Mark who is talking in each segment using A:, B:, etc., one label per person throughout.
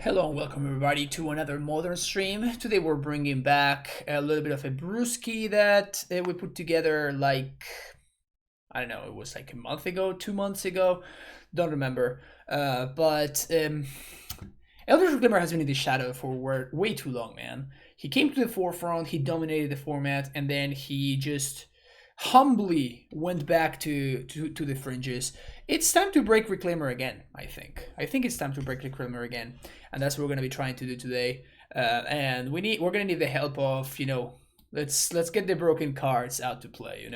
A: Hello and welcome everybody to another modern stream. Today we're bringing back a little bit of a brewski that we put together like, I don't know, it was like a month ago, 2 months ago, don't remember. But Elvish Reclaimer has been in the shadow for way too long, man. He came to the forefront, he dominated the format, and then he just humbly went back to the fringes. It's time to break Reclaimer again, I think. I think it's time to break Reclaimer again, and that's what we're gonna be trying to do today. And we're gonna need the help of, let's get the broken cards out to play,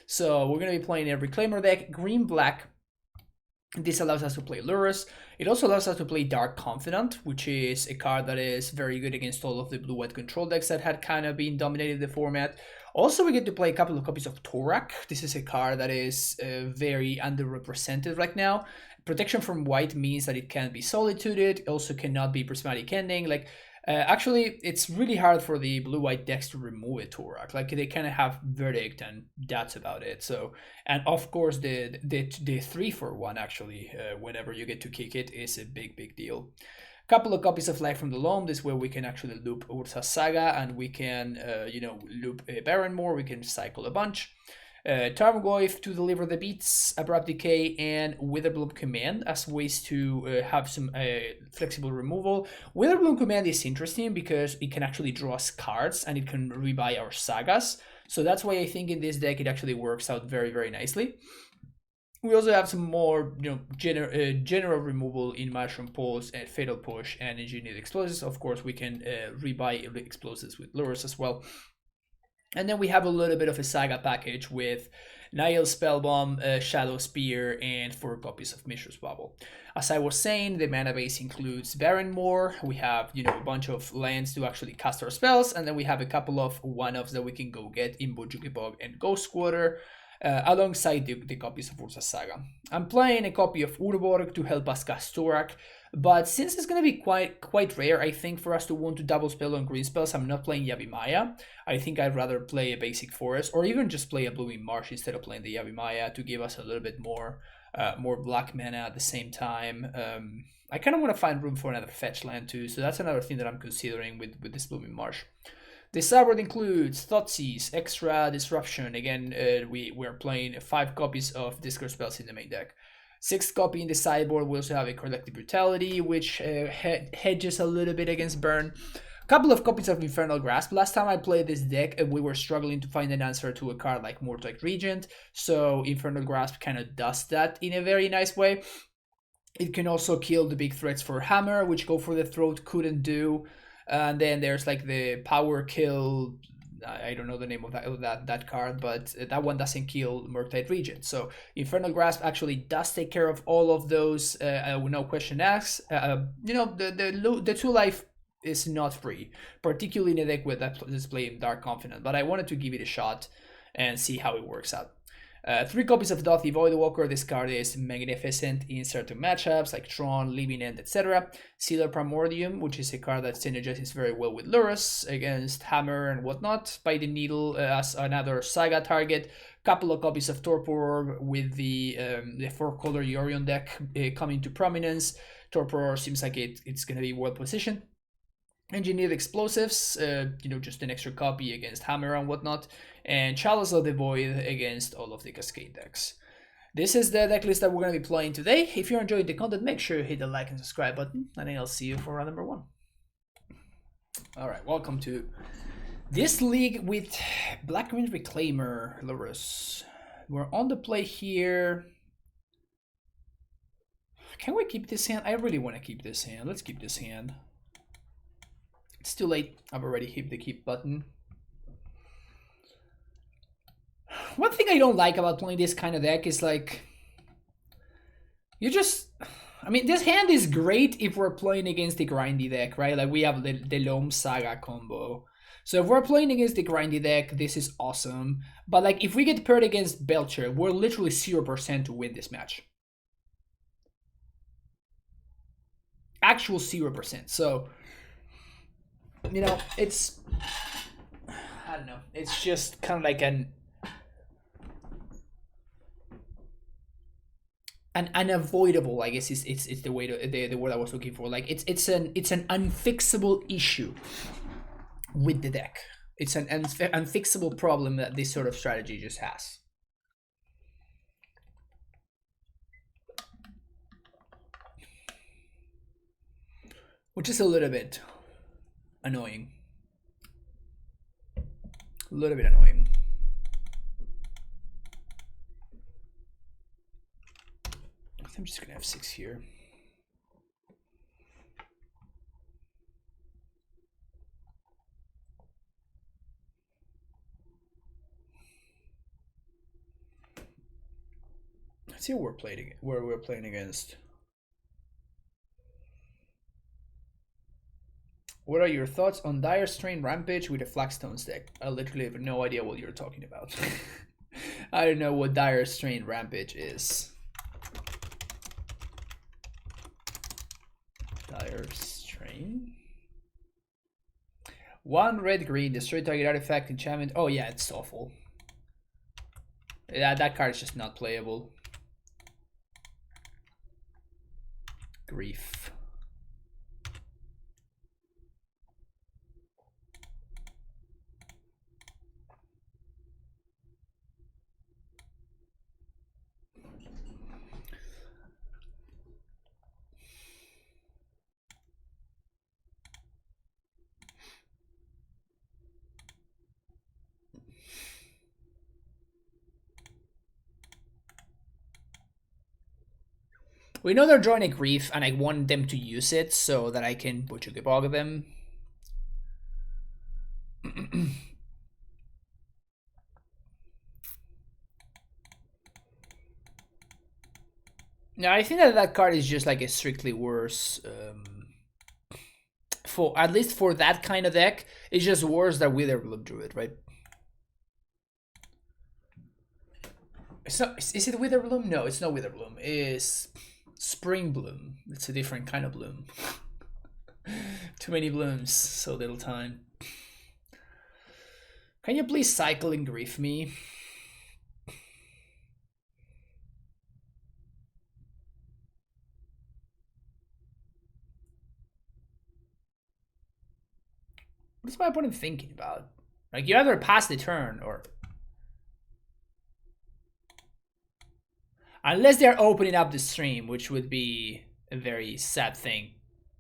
A: So we're gonna be playing a Reclaimer deck, green black. This allows us to play Lurrus. It also allows us to play Dark Confidant, which is a card that is very good against all of the blue-white control decks that had kind of been dominating the format. Also, we get to play a couple of copies of Torak. This is a card that is very underrepresented right now. Protection from white means that it can be solitude. It also cannot be prismatic ending. Actually, it's really hard for the blue-white decks to remove a Torak. Like, they kind of have Verdict, and that's about it. So, and of course, the 3-for-1 actually, whenever you get to kick it, is a big deal. Couple of copies of Light from the Loam. This way we can actually loop Urza Saga, and we can, loop Baronmore. We can cycle a bunch. Tarmogoyf to deliver the beats, Abrupt Decay, and Witherbloom Command as ways to have some flexible removal. Witherbloom Command is interesting because it can actually draw us cards and it can rebuy our sagas. So that's why I think in this deck it actually works out very nicely. We also have some more, general removal in Mushroom Pulse and Fatal Push and Engineered Explosives. Of course, we can rebuy explosives with Lurrus as well. And then we have a little bit of a Saga package with Nihil Spellbomb, Shadow Spear, and 4 copies of Mishra's Bubble. As I was saying, the mana base includes Baronmore. We have, a bunch of lands to actually cast our spells, and then we have a couple of one-offs that we can go get in Bojuki Bog and Ghost Squatter. Alongside the copies of Urza Saga. I'm playing a copy of Urborg to help us cast Torak, but since it's going to be quite rare, I think, for us to want to double spell on green spells, I'm not playing Yavimaya. I think I'd rather play a basic forest, or even just play a Blooming Marsh instead of playing the Yavimaya to give us a little bit more black mana at the same time. I kind of want to find room for another fetch land too, so that's another thing that I'm considering with this Blooming Marsh. The sideboard includes Thoughtseize, Extra, Disruption. Again, we're playing 5 copies of Discard Spells in the main deck. 6th copy in the sideboard, we also have a Collective Brutality, which hedges a little bit against burn. A couple of copies of Infernal Grasp. Last time I played this deck, we were struggling to find an answer to a card like Mortag Regent, so Infernal Grasp kind of does that in a very nice way. It can also kill the big threats for Hammer, which Go for the Throat couldn't do. And then there's like the power kill. I don't know the name of that card, but that one doesn't kill Murktide Regent. So Infernal Grasp actually does take care of all of those. No question asked. The 2-life is not free, particularly in a deck with that is playing Dark Confidant. But I wanted to give it a shot and see how it works out. 3 copies of Dothy Voidwalker. This card is magnificent in certain matchups like Tron, Living End, etc. Sealer Primordium, which is a card that synergizes very well with Lurrus against Hammer and whatnot. By the Needle as another Saga target. Couple of copies of Torpor with the 4-color Yorion deck coming to prominence. Torpor seems like it's going to be well positioned. Engineered Explosives, just an extra copy against Hammer and whatnot, and Chalice of the Void against all of the Cascade decks. This is the deck list that we're going to be playing today. If you're enjoying the content, make sure you hit the like and subscribe button, and I'll see you for round number 1. Alright, welcome to this league with Black-Green Reclaimer, Lurrus. We're on the play here. Can we keep this hand? I really want to keep this hand. Let's keep this hand. It's too late. I've already hit the keep button. One thing I don't like about playing this kind of deck is like, this hand is great if we're playing against the grindy deck, right? Like we have the Loam Saga combo. So if we're playing against the grindy deck, this is awesome. But like if we get paired against Belcher, we're literally 0% to win this match. Actual 0%. So it's, I don't know, it's just kind of like unavoidable, I guess it's the way the word I was looking for. Like it's an unfixable issue with the deck. It's an unfixable problem that this sort of strategy just has. Which is a little bit annoying. A little bit annoying. I'm just gonna have 6 here. Let's see where we're playing against. What are your thoughts on Dire Strain Rampage with a Flagstones deck? I literally have no idea what you're talking about. I don't know what Dire Strain Rampage is. Dire Strain. 1 red green, destroy target artifact, enchantment. Oh yeah, it's awful. Yeah, that card is just not playable. Grief. We know they're drawing a Grief, and I want them to use it so that I can Butchugabog them. Now, I think that that card is just like a strictly worse. For at least for that kind of deck, it's just worse than Witherbloom Druid, right? It's not. Is it Witherbloom? No, it's not Witherbloom. It's Spring Bloom. It's a different kind of bloom. Too many blooms, so little time. Can you please cycle and grief me? What's my opponent thinking about? Like, you either pass the turn or... Unless they're opening up the stream, which would be a very sad thing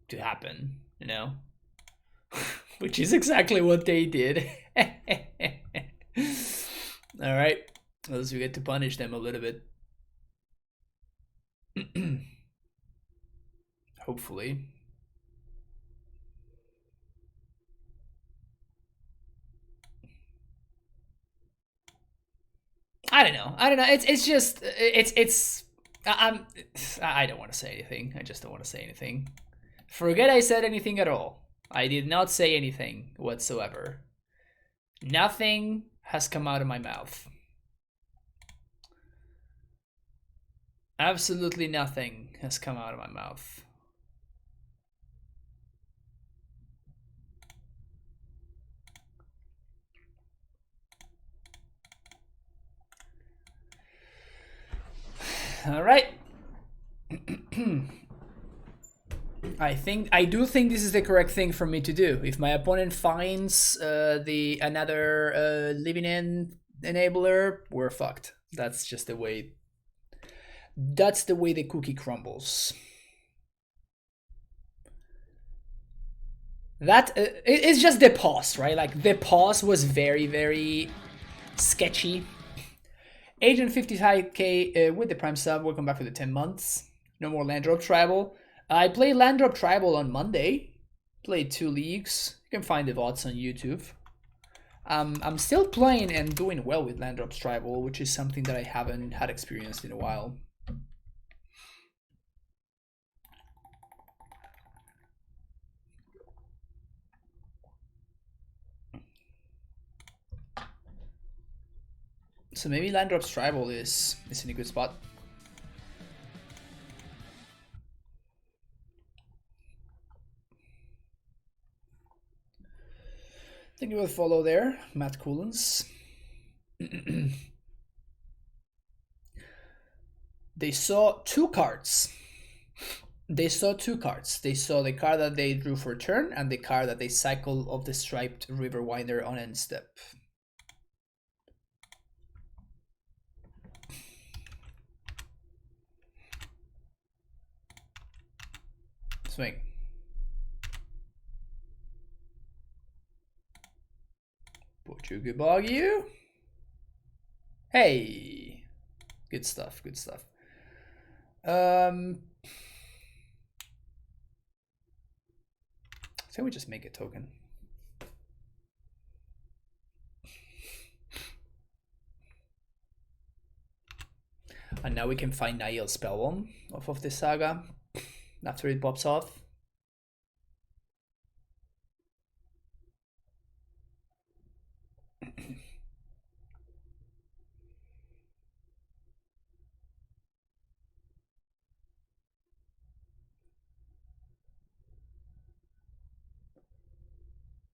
A: to happen, you know? Which is exactly what they did. Alright. Unless we get to punish them a little bit. Hopefully. I don't know. It's just I don't want to say anything. I just don't want to say anything. Forget I said anything at all. I did not say anything whatsoever. Nothing has come out of my mouth. Absolutely nothing has come out of my mouth. All right. I do think this is the correct thing for me to do. If my opponent finds another living end enabler, we're fucked. That's just the way. That's the way the cookie crumbles. That it's just the pause, right? Like, the pause was very, very sketchy. Agent 55k with the Prime sub. Welcome back for the 10 months. No more land drop tribal. I played land drop tribal on Monday. Played 2 leagues. You can find the VODs on YouTube. I'm still playing and doing well with land drops tribal, which is something that I haven't had experienced in a while. So maybe land drops tribal is in a good spot. Thank you for the follow there, Matt Coolens. They saw two cards. They saw two cards. They saw the card that they drew for turn and the card that they cycle of the striped Riverwinder on end step. Swing. Bog you. Hey, good stuff. Good stuff. I think we just make a token. And now we can find Nihil Spellbomb off of the Saga after it pops off.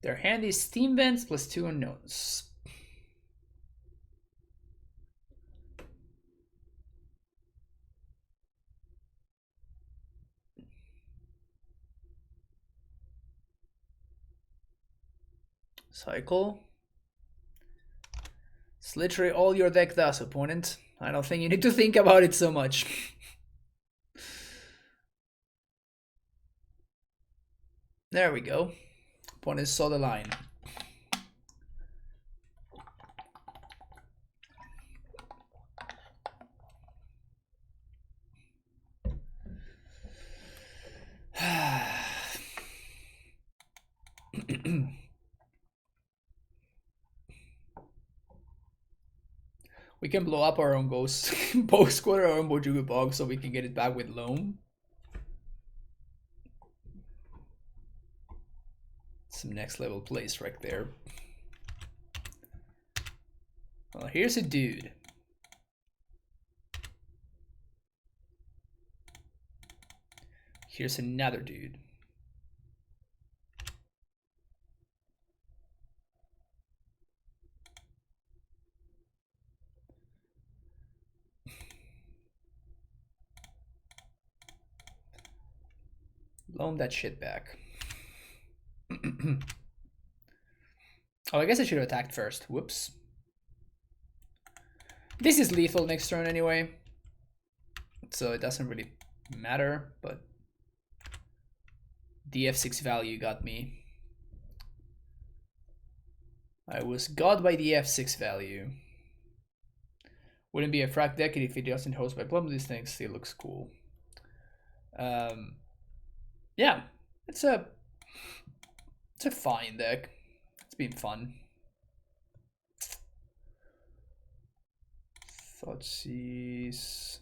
A: Their hand is Steam Vents plus 2 unknowns. Cycle. It's literally all your deck does, opponent. I don't think you need to think about it so much. There we go. Opponent saw the line. We can blow up our own ghost, both squatter our own Bojugu Bog so we can get it back with loam. Some next level plays right there. Well, here's a dude. Here's another dude. Loan that shit back. Oh, I guess I should have attacked first. Whoops. This is lethal next turn anyway, so it doesn't really matter, but the F6 value got me. I was got by the F6 value. Wouldn't be a frack deck if it doesn't host by plum. These things still looks cool. Yeah, it's a fine deck. It's been fun. Thoughtseize.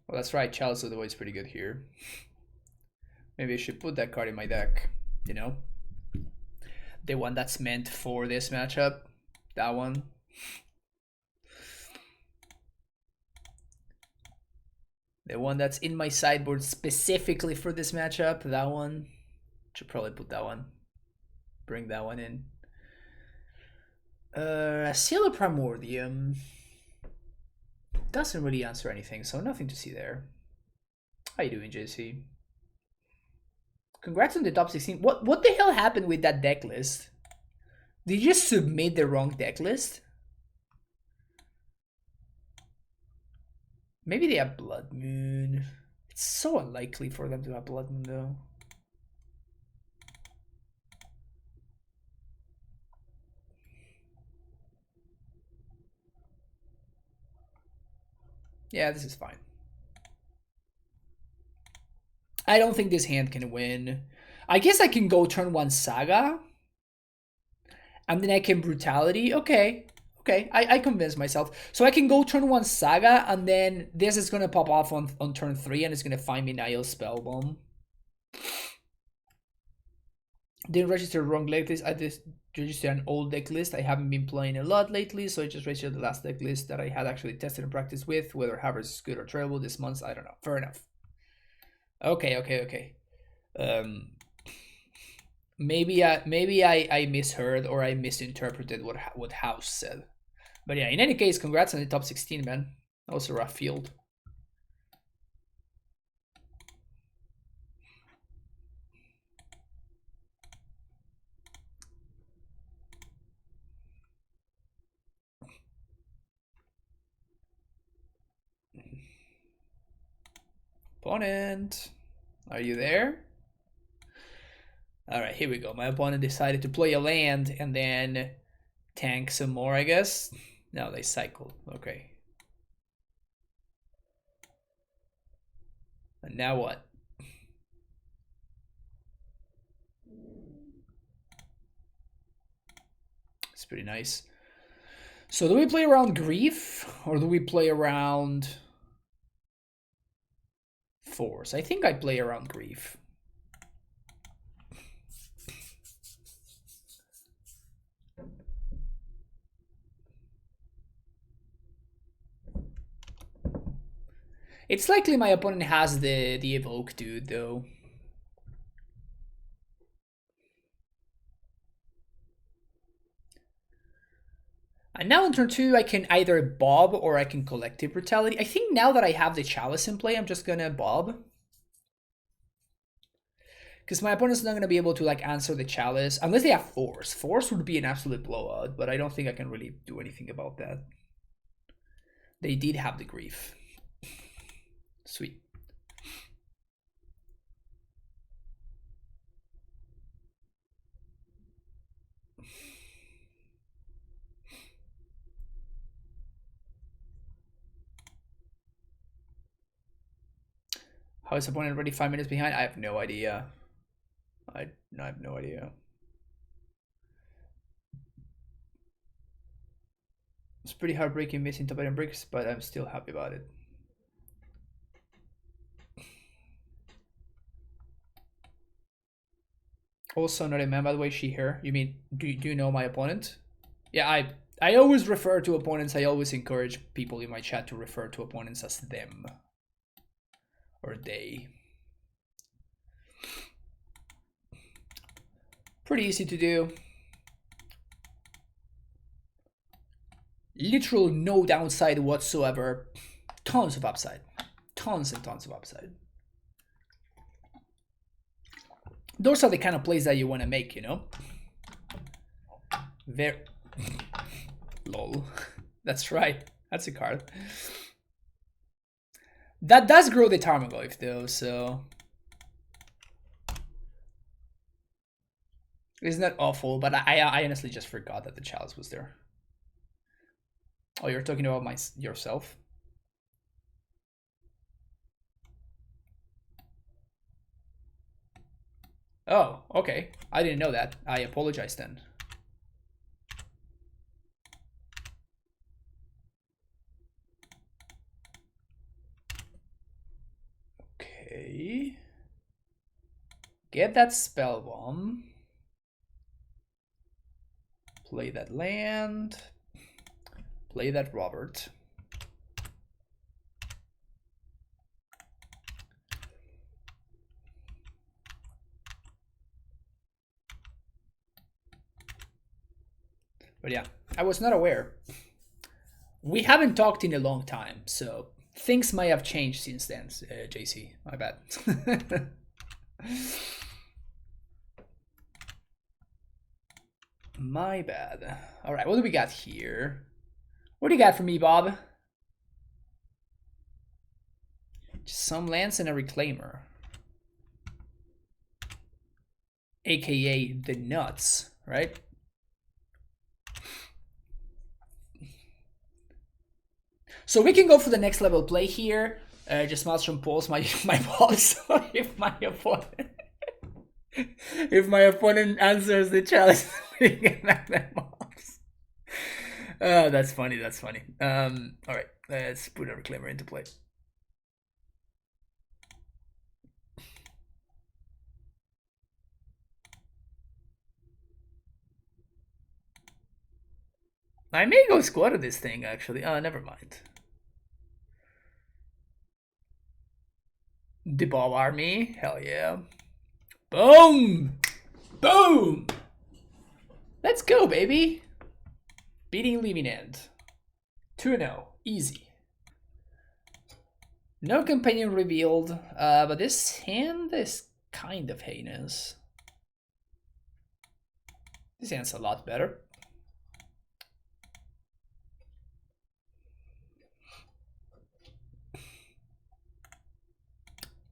A: Well, that's right. Chalice of the Void's pretty good here. Maybe I should put that card in my deck. You know, the one that's meant for this matchup. That one. The one that's in my sideboard specifically for this matchup, that one. Should probably put that one. Bring that one in. Seal of Primordium. Doesn't really answer anything, so nothing to see there. How you doing, JC? Congrats on the top 16. What the hell happened with that deck list? Did you just submit the wrong deck list? Maybe they have Blood Moon. It's so unlikely for them to have Blood Moon, though. Yeah, this is fine. I don't think this hand can win. I guess I can go turn 1 Saga. And then I can Brutality. Okay. Okay, I convinced myself. So I can go turn 1 Saga, and then this is going to pop off on turn 3, and it's going to find me Nihil Spellbomb. Didn't register wrong deck list. I just registered an old deck list. I haven't been playing a lot lately, so I just registered the last deck list that I had actually tested and practiced with. Whether Harvest is good or terrible this month, I don't know. Fair enough. Okay. Maybe I misheard or I misinterpreted what House said. But yeah, in any case, congrats on the top 16, man. That was a rough field. Opponent, are you there? All right, here we go. My opponent decided to play a land and then tank some more, I guess. No, they cycled. Okay. And now what? It's pretty nice. So do we play around grief or do we play around force? I think I play around grief. It's likely my opponent has the evoke dude though. And now in turn 2, I can either bob or I can collective brutality. I think now that I have the chalice in play, I'm just gonna bob. Because my opponent's not gonna be able to like answer the chalice unless they have force. Force would be an absolute blowout, but I don't think I can really do anything about that. They did have the grief. Sweet. How is opponent already 5 minutes behind? I have no idea. I have no idea. It's pretty heartbreaking missing top 8 bricks, but I'm still happy about it. Also not a man, by the way, she, her. You mean, do you know my opponent? Yeah, I always refer to opponents. I always encourage people in my chat to refer to opponents as them. Or they. Pretty easy to do. Literal no downside whatsoever. Tons of upside. Tons and tons of upside. Those are the kind of plays that you want to make, you know? Very... Lol. That's right. That's a card. That does grow the Tarmogoyf though, so... Isn't that awful? But I honestly just forgot that the chalice was there. Oh, you're talking about yourself? Oh, okay. I didn't know that. I apologize then. Okay. Get that spell bomb. Play that land. Play that Robert. But yeah, I was not aware. We haven't talked in a long time, so things might have changed since then, JC. My bad. My bad. All right, what do we got here? What do you got for me, Bob? Just some lands and a Reclaimer. AKA the nuts, right? So we can go for the next level play here. Just Maelstrom pulls my boss. if my opponent answers the challenge, that's funny. That's funny. All right, let's put a Reclaimer into play. I may go squat at this thing actually. Never mind. The Bob army, hell yeah. Boom! Boom! Let's go, baby! Beating Leaving End. 2-0. Easy. No companion revealed, but this hand is kind of heinous. This hand's a lot better.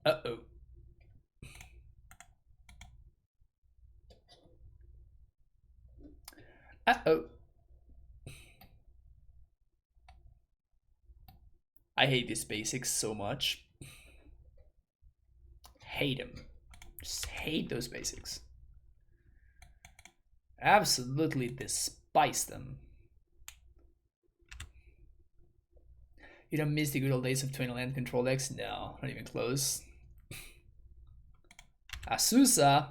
A: Uh-oh. Uh-oh. I hate these basics so much. Hate them. Just hate those basics. Absolutely despise them. You don't miss the good old days of twin land control decks? No, not even close. Azusa.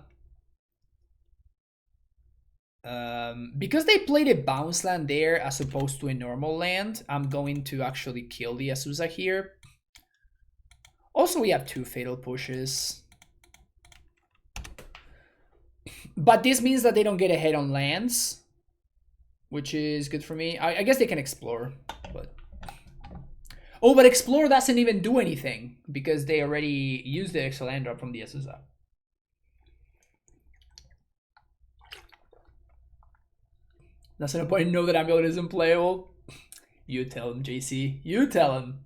A: Because they played a bounce land there as opposed to a normal land, I'm going to actually kill the Azusa here. Also, we have 2 fatal pushes. But this means that they don't get ahead on lands, which is good for me. I guess they can explore, but... Oh, but explore doesn't even do anything because they already used the extra land drop from the Azusa. That's no point. Know that AmuLIT isn't playable. You tell him, JC. You tell him.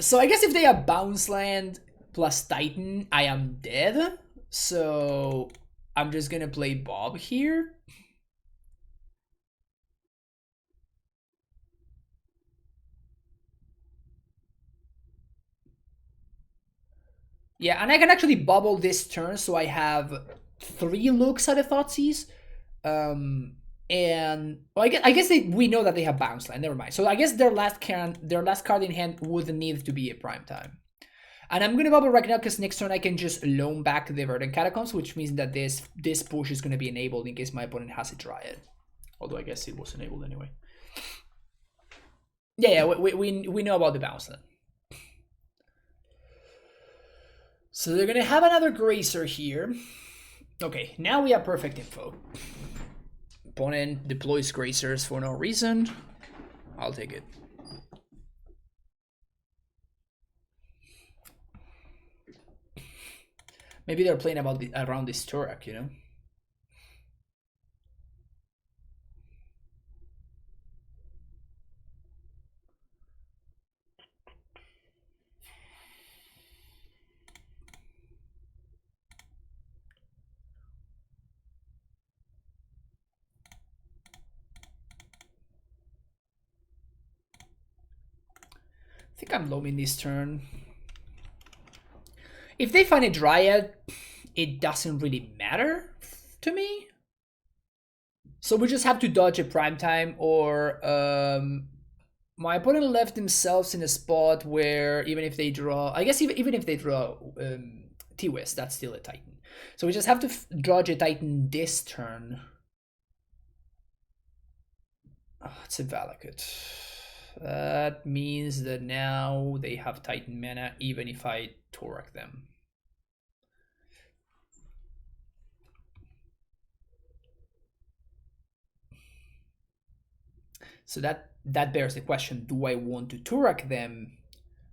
A: So I guess if they have bounce land plus Titan, I am dead. So I'm just gonna play Bob here. Yeah, and I can actually bubble this turn, so I have 3 looks at the Thoughtseize. And well, I guess we know that they have bounce land. Never mind. So I guess their last card in hand would need to be a prime time. And I'm gonna bubble right now because next turn I can just loan back the Verdant Catacombs, which means that this push is gonna be enabled in case my opponent has a Dryad. Although I guess it was enabled anyway. Yeah, we know about the bounce land. So they're gonna have another Gracer here. Okay, now we have perfect info. Opponent deploys Gracers for no reason. I'll take it. Maybe they're playing around this Turak, you know? I think I'm loaming this turn. If they find a Dryad, it doesn't really matter to me. So we just have to dodge a prime time, or my opponent left themselves in a spot where even if they draw, I guess even if they draw T-West, that's still a Titan. So we just have to dodge a Titan this turn. Oh, it's a Valakut. That means that now they have Titan mana even if I Torak them. So that bears the question, do I want to Torak them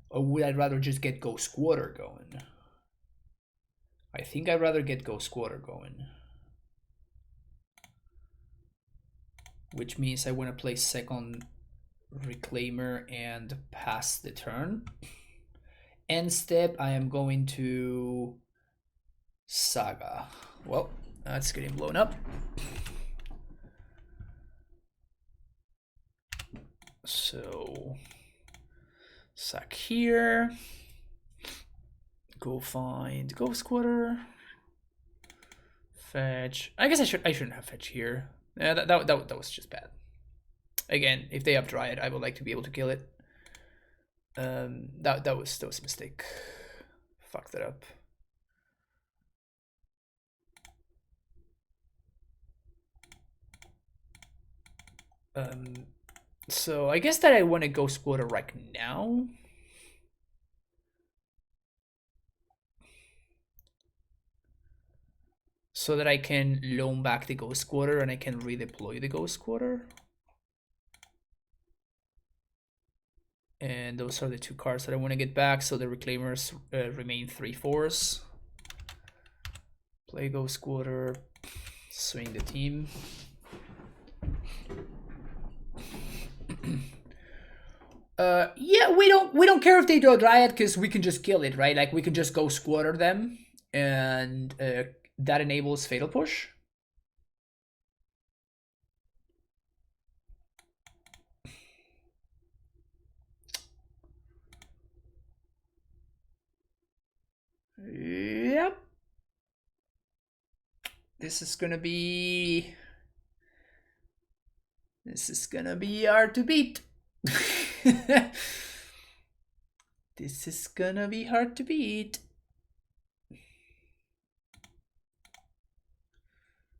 A: or would I rather just get Ghost Quarter going? I think I'd rather get Ghost Quarter going. Which means I want to play second Reclaimer and pass the turn. End step, I am going to Saga. Well, that's getting blown up. So, sack here. Go find Ghost Quarter. Fetch. I guess I shouldn't have fetch here. Yeah, that was just bad. Again, if they have Dryad, I would like to be able to kill it. That was a mistake. Fucked it up. So I guess that I want to Ghost Quarter right now. so that I can loan back the Ghost Quarter and I can redeploy the Ghost Quarter. And those are the two cards that I want to get back, so the Reclaimers remain 3/4. Play Ghost Quarter, swing the team. Yeah, we don't care if they draw Dryad because we can just kill it, right? Like we can just Ghost Quarter them, and that enables Fatal Push. Yep. This is gonna be hard to beat. This is gonna be hard to beat.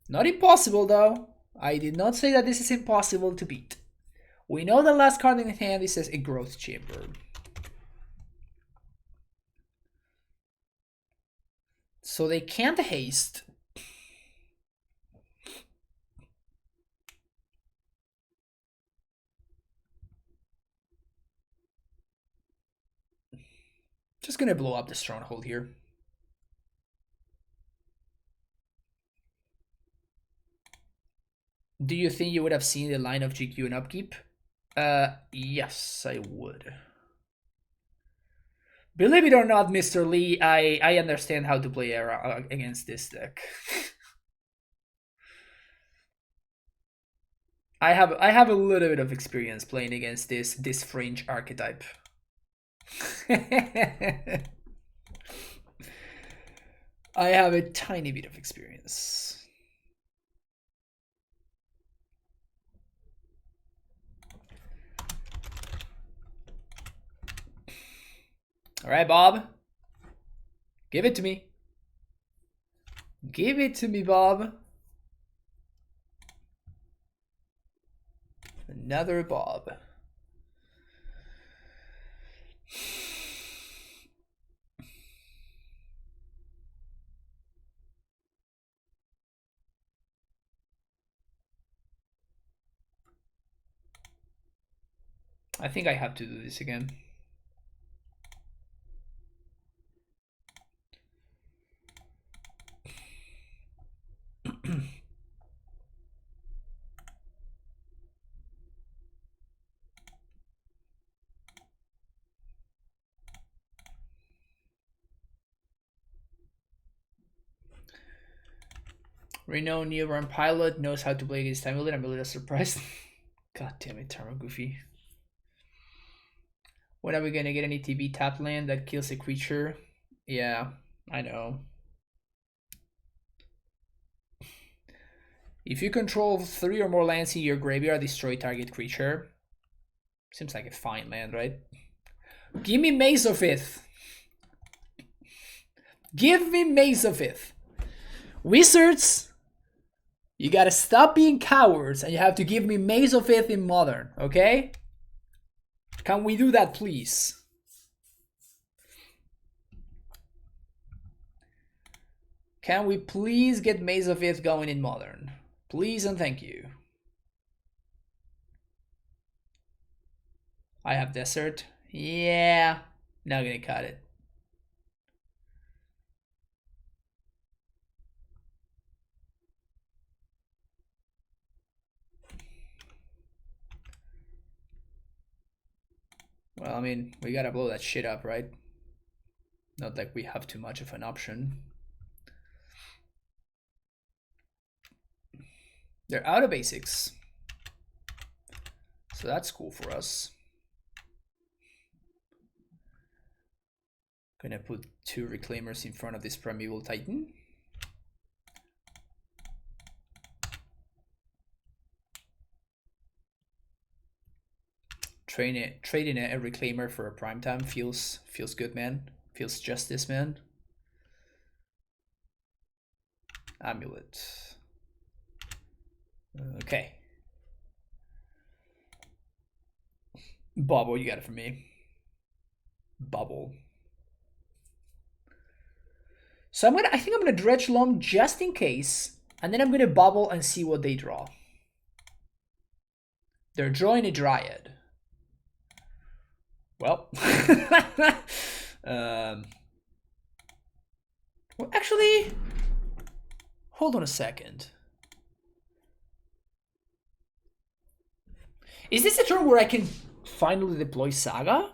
A: Not impossible though. I did not say that this is impossible to beat. We know the last card in hand is a Growth Chamber. So they can't haste. Just gonna blow up the Stronghold here. Do you think you would have seen the line of GQ and upkeep? Yes, I would. Believe it or not, Mr. Lee, I understand how to play Era against this deck. I have a little bit of experience playing against this fringe archetype. I have a tiny bit of experience. All right, Bob. Give it to me. Give it to me, Bob. Another Bob. I think I have to do this again. Renowned newborn pilot knows how to play against AmuLIT. I'm a little surprised. God damn it, Tarmo Goofy. When are we gonna get an ETB tap land that kills a creature? Yeah, I know. If you control 3 or more lands in your graveyard, destroy target creature. Seems like a fine land, right? Give me Maze of Ith. Give me Maze of Ith. Wizards, you gotta stop being cowards and you have to give me Maze of Ith in Modern, okay? Can we do that, please? Can we please get Maze of Ith going in Modern? Please and thank you. I have Desert. Yeah, not gonna cut it. Well, I mean, we gotta blow that shit up, right? Not like we have too much of an option. They're out of basics. So that's cool for us. Gonna put 2 Reclaimers in front of this Primeval Titan. Trading a Reclaimer for a Primetime feels good, man. Feels justice, man. AmuLIT. Okay. Bobble, you got it from me. Bubble. So I think I'm gonna Dredge Loam just in case, and then I'm gonna bubble and see what they draw. They're drawing a Dryad. Well, well, actually, hold on a second. Is this a turn where I can finally deploy Saga?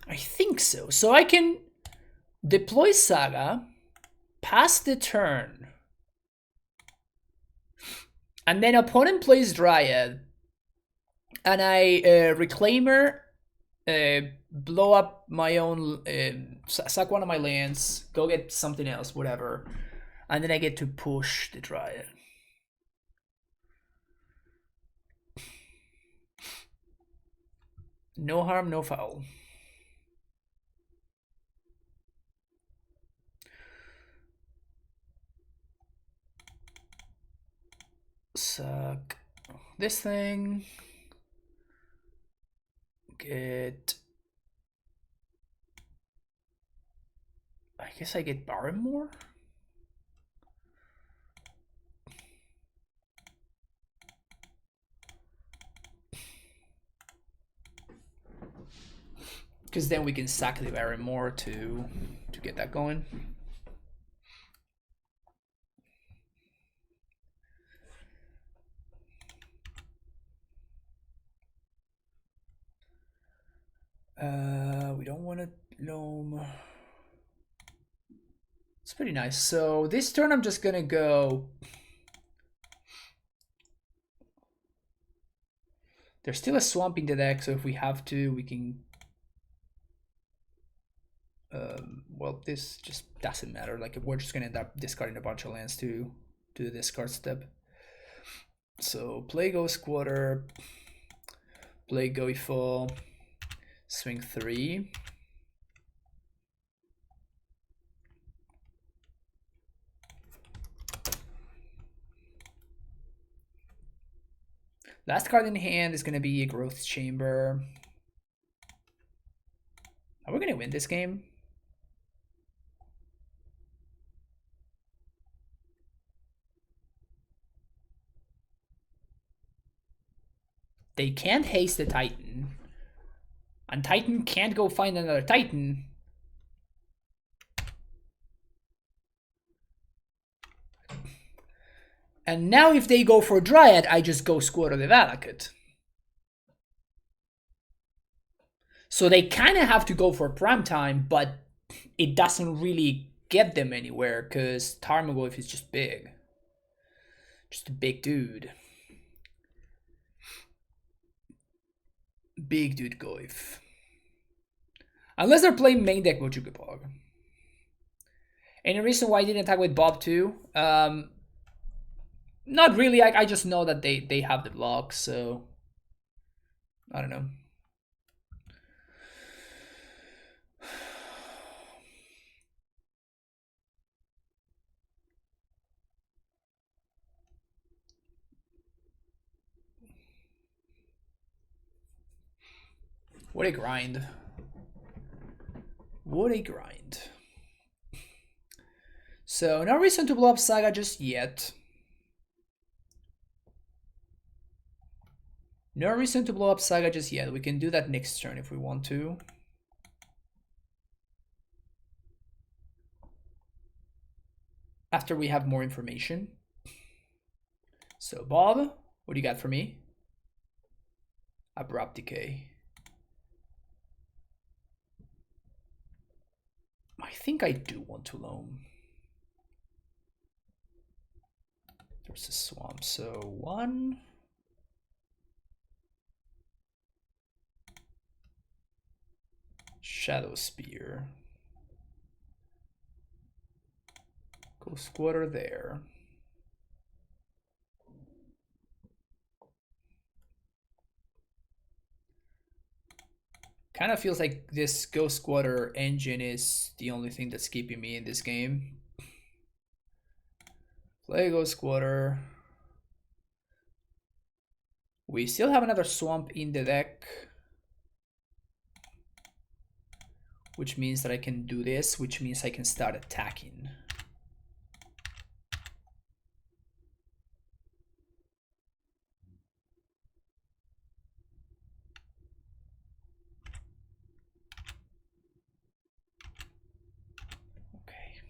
A: I think so. So I can deploy Saga, pass the turn, and then opponent plays Dryad, and I Reclaimer, blow up my own, sack one of my lands, go get something else, whatever, and then I get to push the Dryad. No harm, no foul. Suck this thing. Get... I guess I get Barrymore? Because then we can sack the Barrymore to get that going. We don't want to loam. It's pretty nice. So this turn I'm just gonna go. There's still a swamp in the deck, so if we have to, we can. Well, this just doesn't matter. Like, we're just gonna end up discarding a bunch of lands to do the discard step. So play Go Squatter, play Goifo, swing 3. Last card in hand is gonna be a Growth Chamber. Are we gonna win this game? They can't haste the Titan. And Titan can't go find another Titan. And now if they go for Dryad, I just go Squatter the Valakut. So they kind of have to go for prime time, but it doesn't really get them anywhere because Tarmogoyf is just big. Just a big dude. Big dude Goyf. Unless they're playing main deck Bochukapog. Any reason why I didn't attack with Bob too? Not really. I just know that they have the block, so I don't know. What a grind. What a grind. So no reason to blow up Saga just yet. No reason to blow up Saga just yet. We can do that next turn if we want to. After we have more information. So Bob, what do you got for me? Abrupt Decay. I think I do want to loam. There's a swamp, so 1. Shadow Spear. Go Squatter there. Kind of feels like this Ghost Squatter engine is the only thing that's keeping me in this game. Play Ghost Squatter. We still have another swamp in the deck, which means that I can do this, which means I can start attacking. Okay.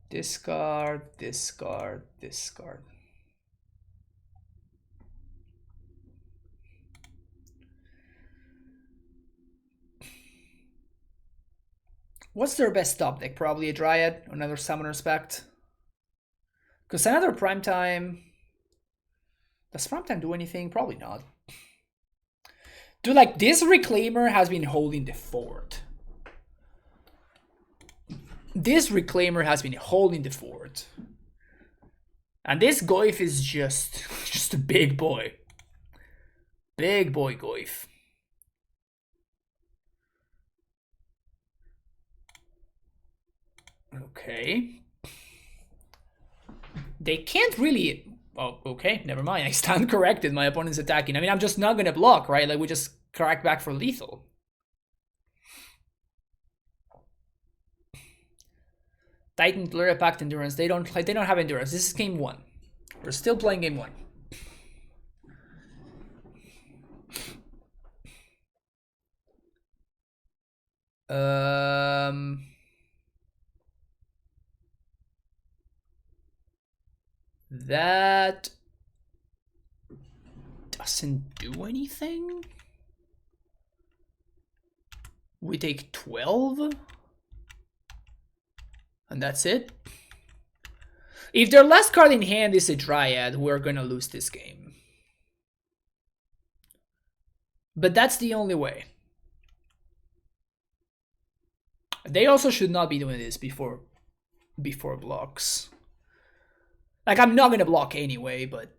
A: Discard, discard, discard. What's their best top deck? Probably a Dryad, another Summoner's Pact. Because another Primetime... Does Primetime do anything? Probably not. Dude, like, this Reclaimer has been holding the fort. This Reclaimer has been holding the fort. And this Goyf is just a big boy. Big boy Goyf. Okay. They can't really... Oh, okay, never mind. I stand corrected. My opponent's attacking. I mean, I'm just not gonna block, right? Like, we just crack back for lethal. Titan, Lurrus, Pact, Endurance. They don't have Endurance. This is game 1. We're still playing game 1. That doesn't do anything. We take 12. And that's it. If their last card in hand is a Dryad, we're gonna lose this game. But that's the only way. They also should not be doing this before blocks. Like, I'm not gonna block anyway, but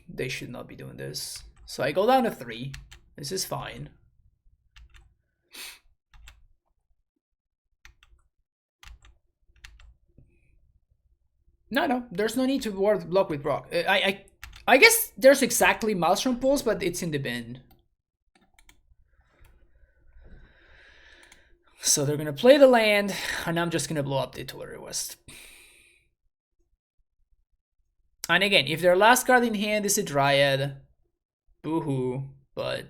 A: they should not be doing this. So I go down to 3. This is fine. No, there's no need to block with Brock. I guess there's exactly Maelstrom Pulse, but it's in the bin. So they're gonna play the land, and I'm just gonna blow up the Artillery West. And again, if their last card in hand is a Dryad, boo-hoo, but...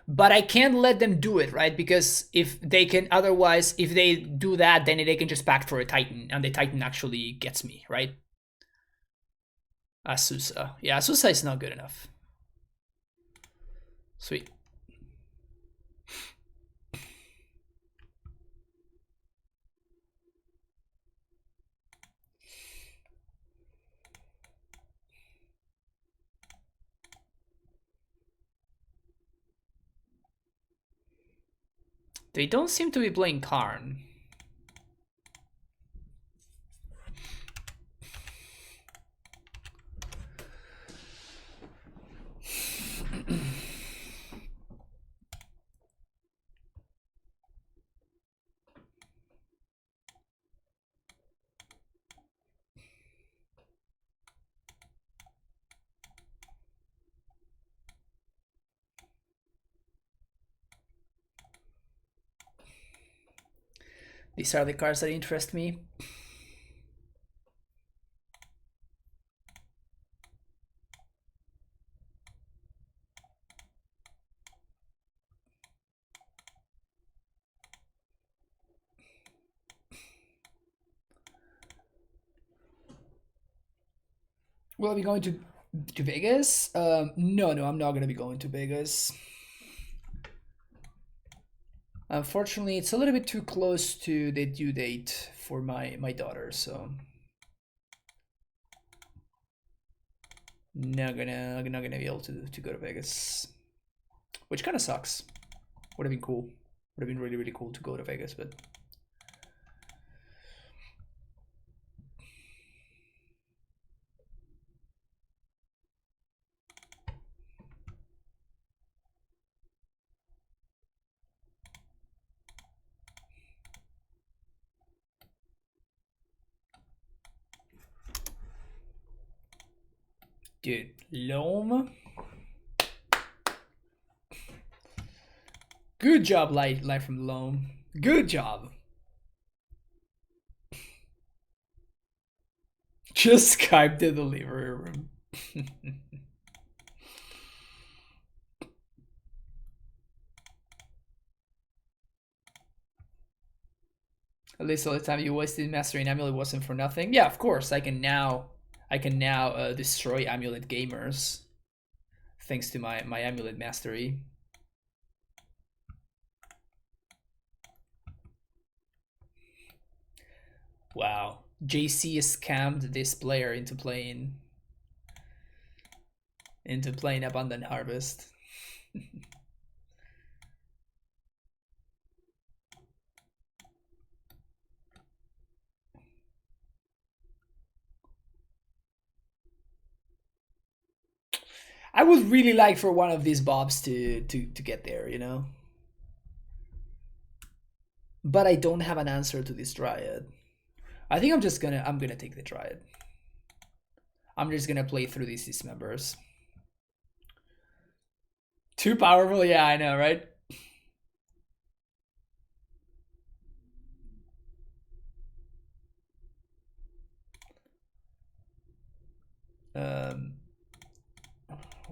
A: But I can't let them do it, right? Because if they can, otherwise, if they do that, then they can just back for a Titan, and the Titan actually gets me, right? Asusa. Yeah, Asusa is not good enough. Sweet. They don't seem to be playing Karn. These are the cards that interest me. Will I be going to Vegas? No, I'm not going to be going to Vegas. Unfortunately, it's a little bit too close to the due date for my daughter, so not gonna be able to go to Vegas, which kind of sucks. Would have been cool. Would have been really cool to go to Vegas, but Dude, Loam. Good job, light from Loam. Good job. Just Skype the delivery room. At least all the time you wasted mastering AmuLIT wasn't for nothing. Yeah, of course. I can now destroy AmuLIT gamers thanks to my AmuLIT mastery. Wow, JC scammed this player into playing Abundant Harvest. I would really like for one of these bobs to get there, you know. But I don't have an answer to this Dryad. I think I'm gonna take the Dryad. I'm just gonna play through these dismembers. Too powerful, yeah, I know, right?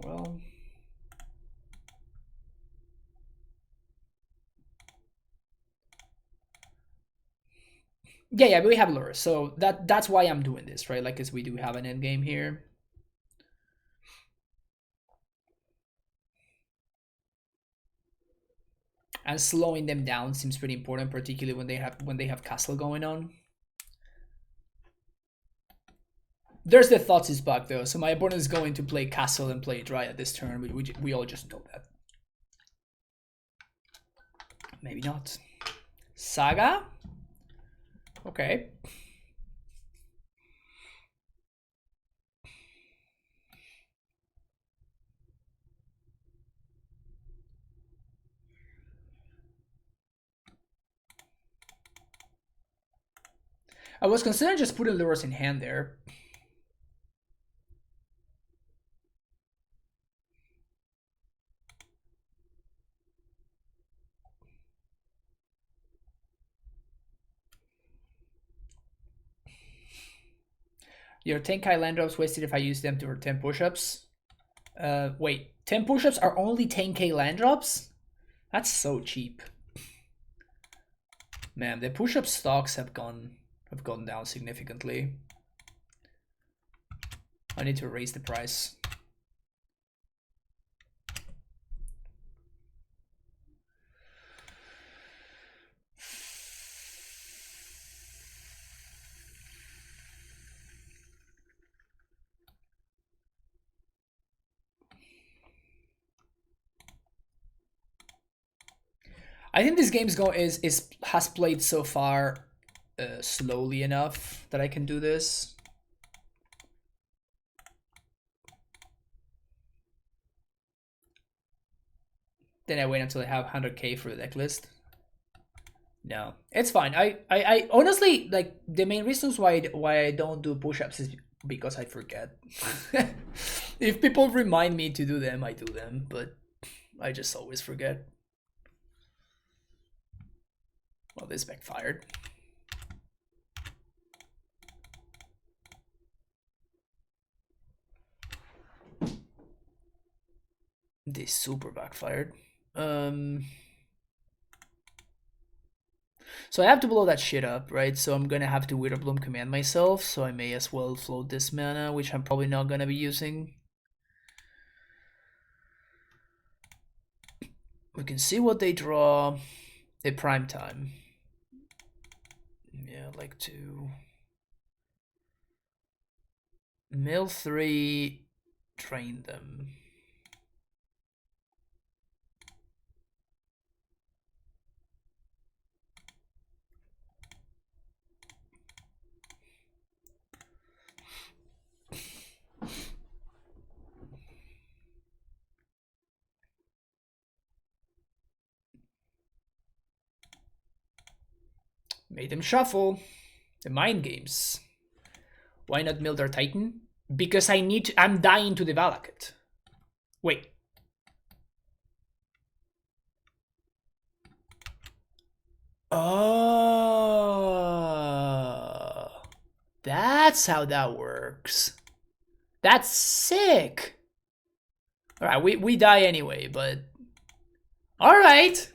A: Well, yeah, we have Lurrus, so that's why I'm doing this, right? Like, cause we do have an end game here. And slowing them down seems pretty important, particularly when they have castle going on. There's the Thought's bug though, so my opponent is going to play castle and play Dryad this turn. We all just know that. Maybe not. Saga? Okay. I was considering just putting Lurrus in hand there. Your 10k land drops wasted if I use them to 10 push-ups. Wait, 10 push-ups are only 10k land drops? That's so cheap. Man, the push-up stocks have gone down significantly. I need to raise the price. I think this game's has played so far slowly enough that I can do this. Then I wait until I have 100k for the deck list. No, it's fine. I honestly, like, the main reasons why I don't do push-ups is because I forget. If people remind me to do them, I do them, but I just always forget. Well, this backfired. This super backfired. So I have to blow that shit up, right? So I'm gonna have to Witherbloom command myself, so I may as well float this mana, which I'm probably not gonna be using. We can see what they draw at prime time. Yeah, I'd like to mill 3, drain them. Made them shuffle. The mind games. Why not mill their Titan? Because I need to, I'm dying to develop it. Wait. Oh, that's how that works. That's sick. All right, we die anyway, but all right.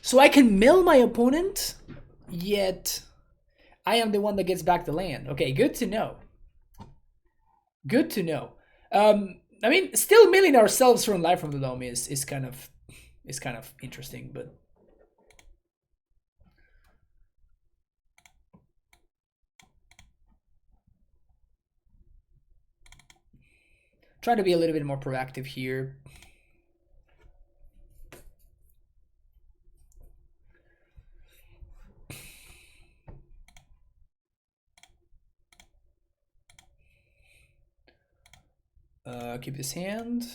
A: So I can mill my opponent, yet I am the one that gets back the land. Okay, good to know. Good to know. I mean, still milling ourselves from Life from the Dome is kind of interesting, but try to be a little bit more proactive here. Keep this hand.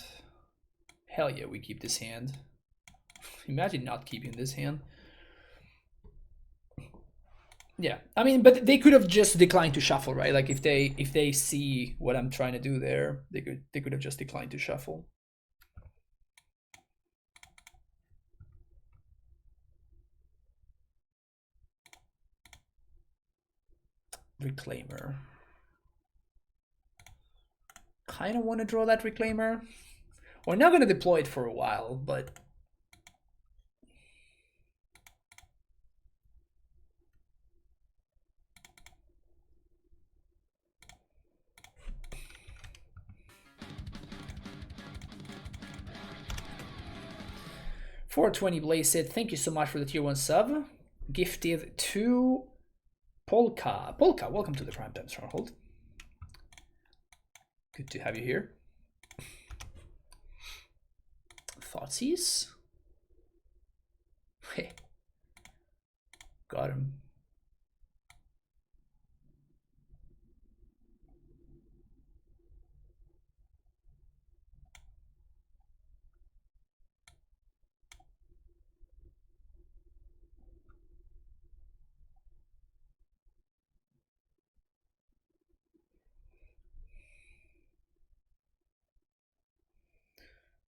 A: Hell yeah, we keep this hand. Imagine not keeping this hand. Yeah, I mean, but they could have just declined to shuffle, right? Like if they see what I'm trying to do there, they could have just declined to shuffle. Reclaimer. Kind of want to draw that Reclaimer. We're not going to deploy it for a while, but $420 Blaze said, thank you so much for the tier 1 sub. Gifted to Polka. Polka, welcome to the Primetime Stronghold. Good to have you here. Thoughtseize? Hey. Got him.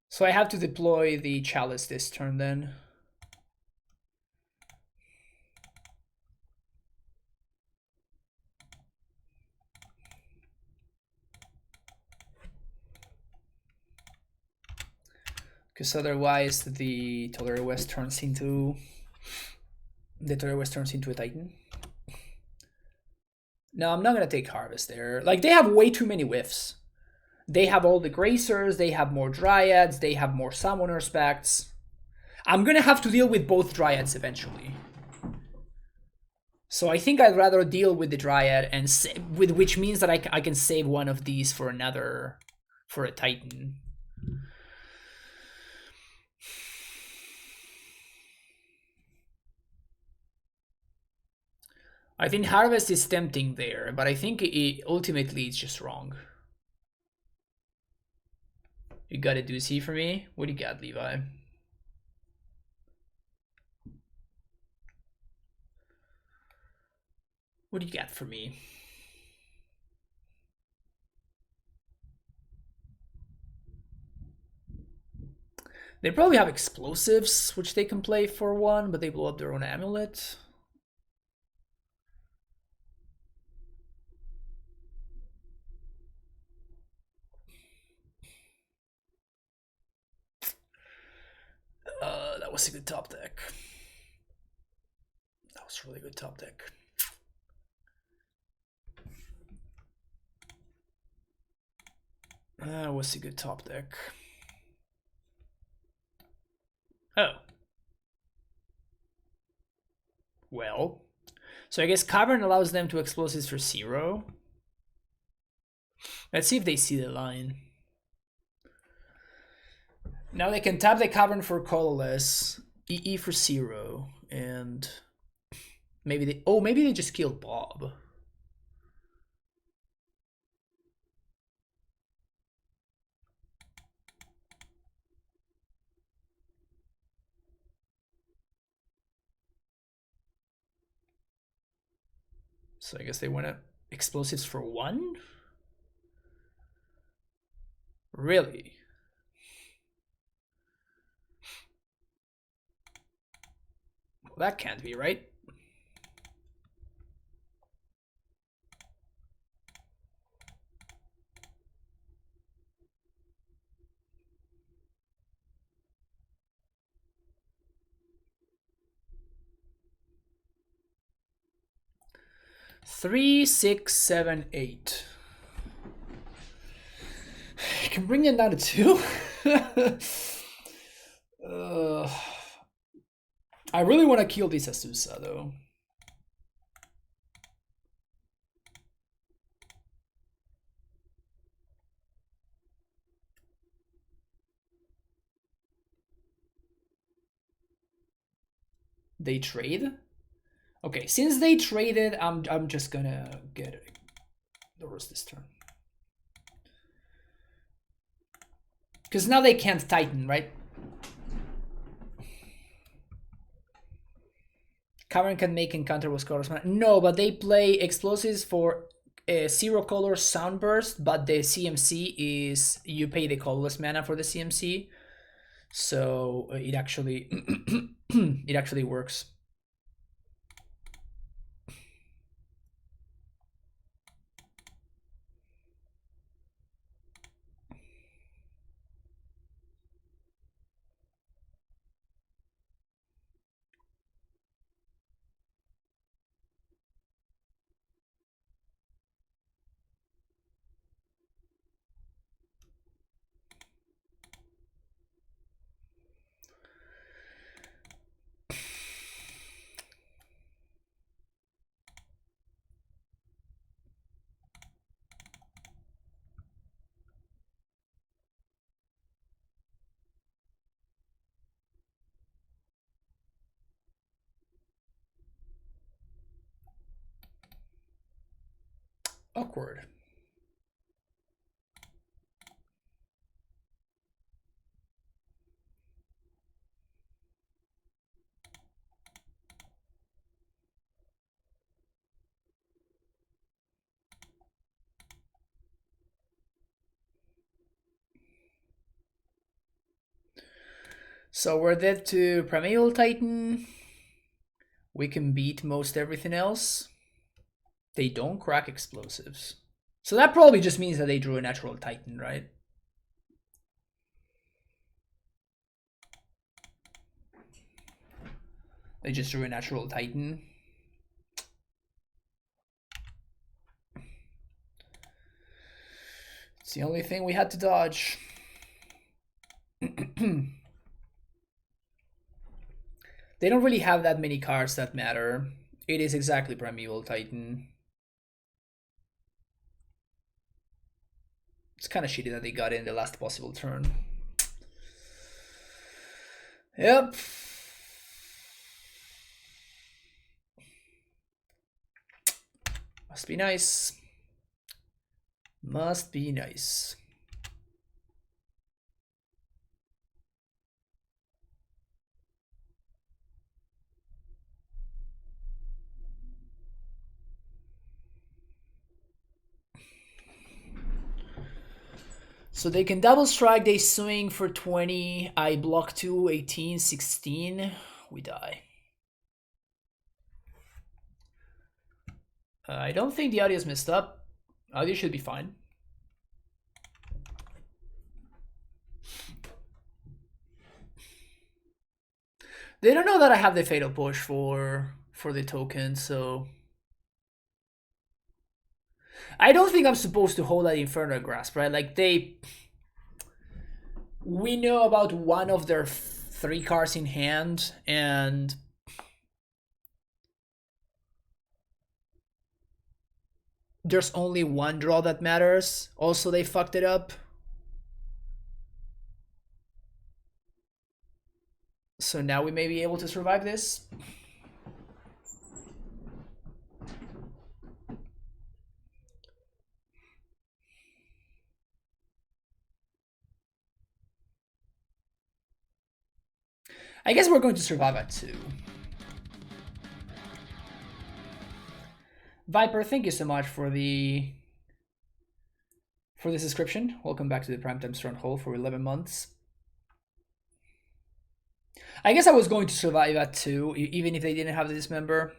A: So I have to deploy the Chalice this turn then. Because otherwise the Tolerary West turns into a Titan. No, I'm not gonna take Harvest there. Like, they have way too many whiffs. They have all the Gracers, they have more Dryads, they have more Summoner specs. I'm gonna have to deal with both Dryads eventually. So I think I'd rather deal with the Dryad, and which means that I can save one of these for another, for a Titan. I think Harvest is tempting there, but I think ultimately it's just wrong. You got a doozy for me? What do you got, Levi? What do you got for me? They probably have explosives, which they can play for one, but they blow up their own AmuLIT. That was a good top deck. That was a really good top deck. That was a good top deck. Oh. Well. So I guess Cavern allows them to explosives for 0. Let's see if they see the line. Now they can tap the Cavern for colorless, EE for 0, and maybe they just killed Bob. So I guess they went up explosives for 1. Really? Well, that can't be right. Three, 6, 7, 8. I can bring them down to 2. I really want to kill this Azusa though. They trade? Okay, since they traded, I'm just gonna get Lurrus this turn. Because now they can't Titan, right? Cavern can make encounter with colorless mana. No, but they play explosives for 0 color soundburst, but the CMC is you pay the colorless mana for the CMC. So it actually it actually works. Awkward. So we're dead to Primeval Titan. We can beat most everything else. They don't crack explosives. So that probably just means that they drew a natural Titan, right? They just drew a natural Titan. It's the only thing we had to dodge. They don't really have that many cards that matter. It is exactly Primeval Titan. It's kind of shitty that they got in the last possible turn. Yep. Must be nice. Must be nice. So they can double strike, they swing for 20, I block 2, 18, 16, we die. I don't think the audio is messed up. Audio should be fine. They don't know that I have the Fatal Push for the token, so... I don't think I'm supposed to hold that Infernal Grasp, right? Like, we know about one of their 3 cards in hand, and... there's only one draw that matters. Also, they fucked it up. So now we may be able to survive this. I guess we're going to survive at 2. Viper, thank you so much for the for the subscription. Welcome back to the Primetime Stronghold for 11 months. I guess I was going to survive at 2, even if they didn't have the dismember.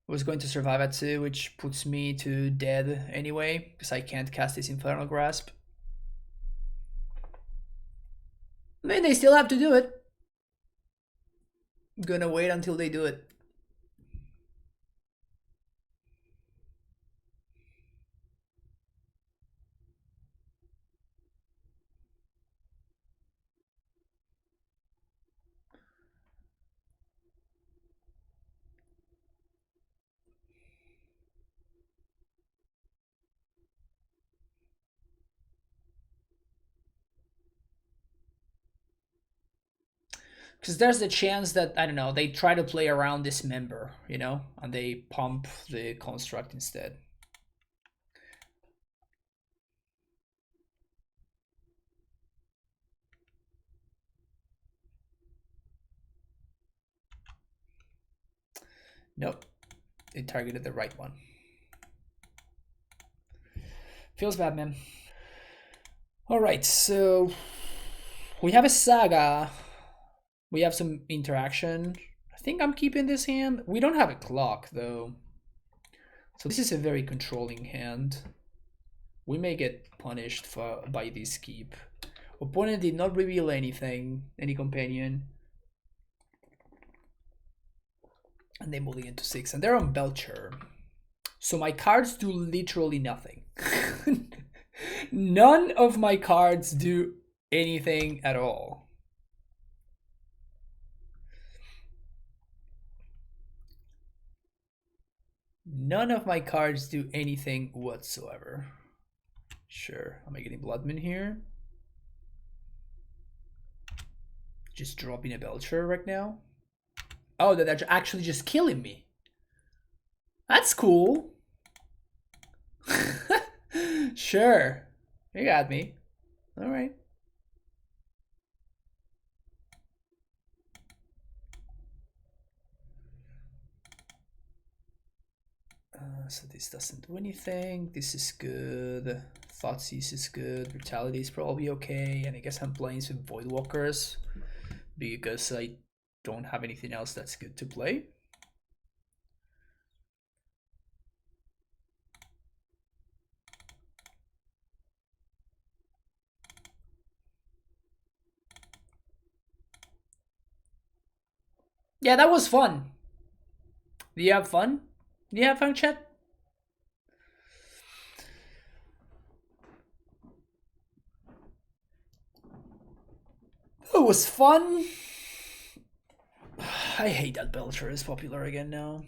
A: I was going to survive at 2, which puts me to dead anyway, because I can't cast this Infernal Grasp. I mean, they still have to do it. I'm gonna wait until they do it. Because there's the chance that, I don't know, they try to play around this member, you know, and they pump the construct instead. Nope, they targeted the right one. Feels bad, man. All right, so we have a Saga. We have some interaction. I think I'm keeping this hand. We don't have a clock, though. So this is a very controlling hand. We may get punished by this keep. Opponent did not reveal anything, any companion. And they moving into 6. And they're on Belcher. So my cards do literally nothing. None of my cards do anything at all. None of my cards do anything whatsoever. Sure, am I getting Bloodman here? Just dropping a Belcher right now? Oh, they're actually just killing me. That's cool. Sure, you got me. All right. So this doesn't do anything. This is good. Thoughtseize is good. Brutality is probably okay. And I guess I'm playing some Voidwalkers because I don't have anything else that's good to play. Yeah, that was fun. Do you have fun? Do you have fun, chat? It was fun. I hate that Belcher is popular again now.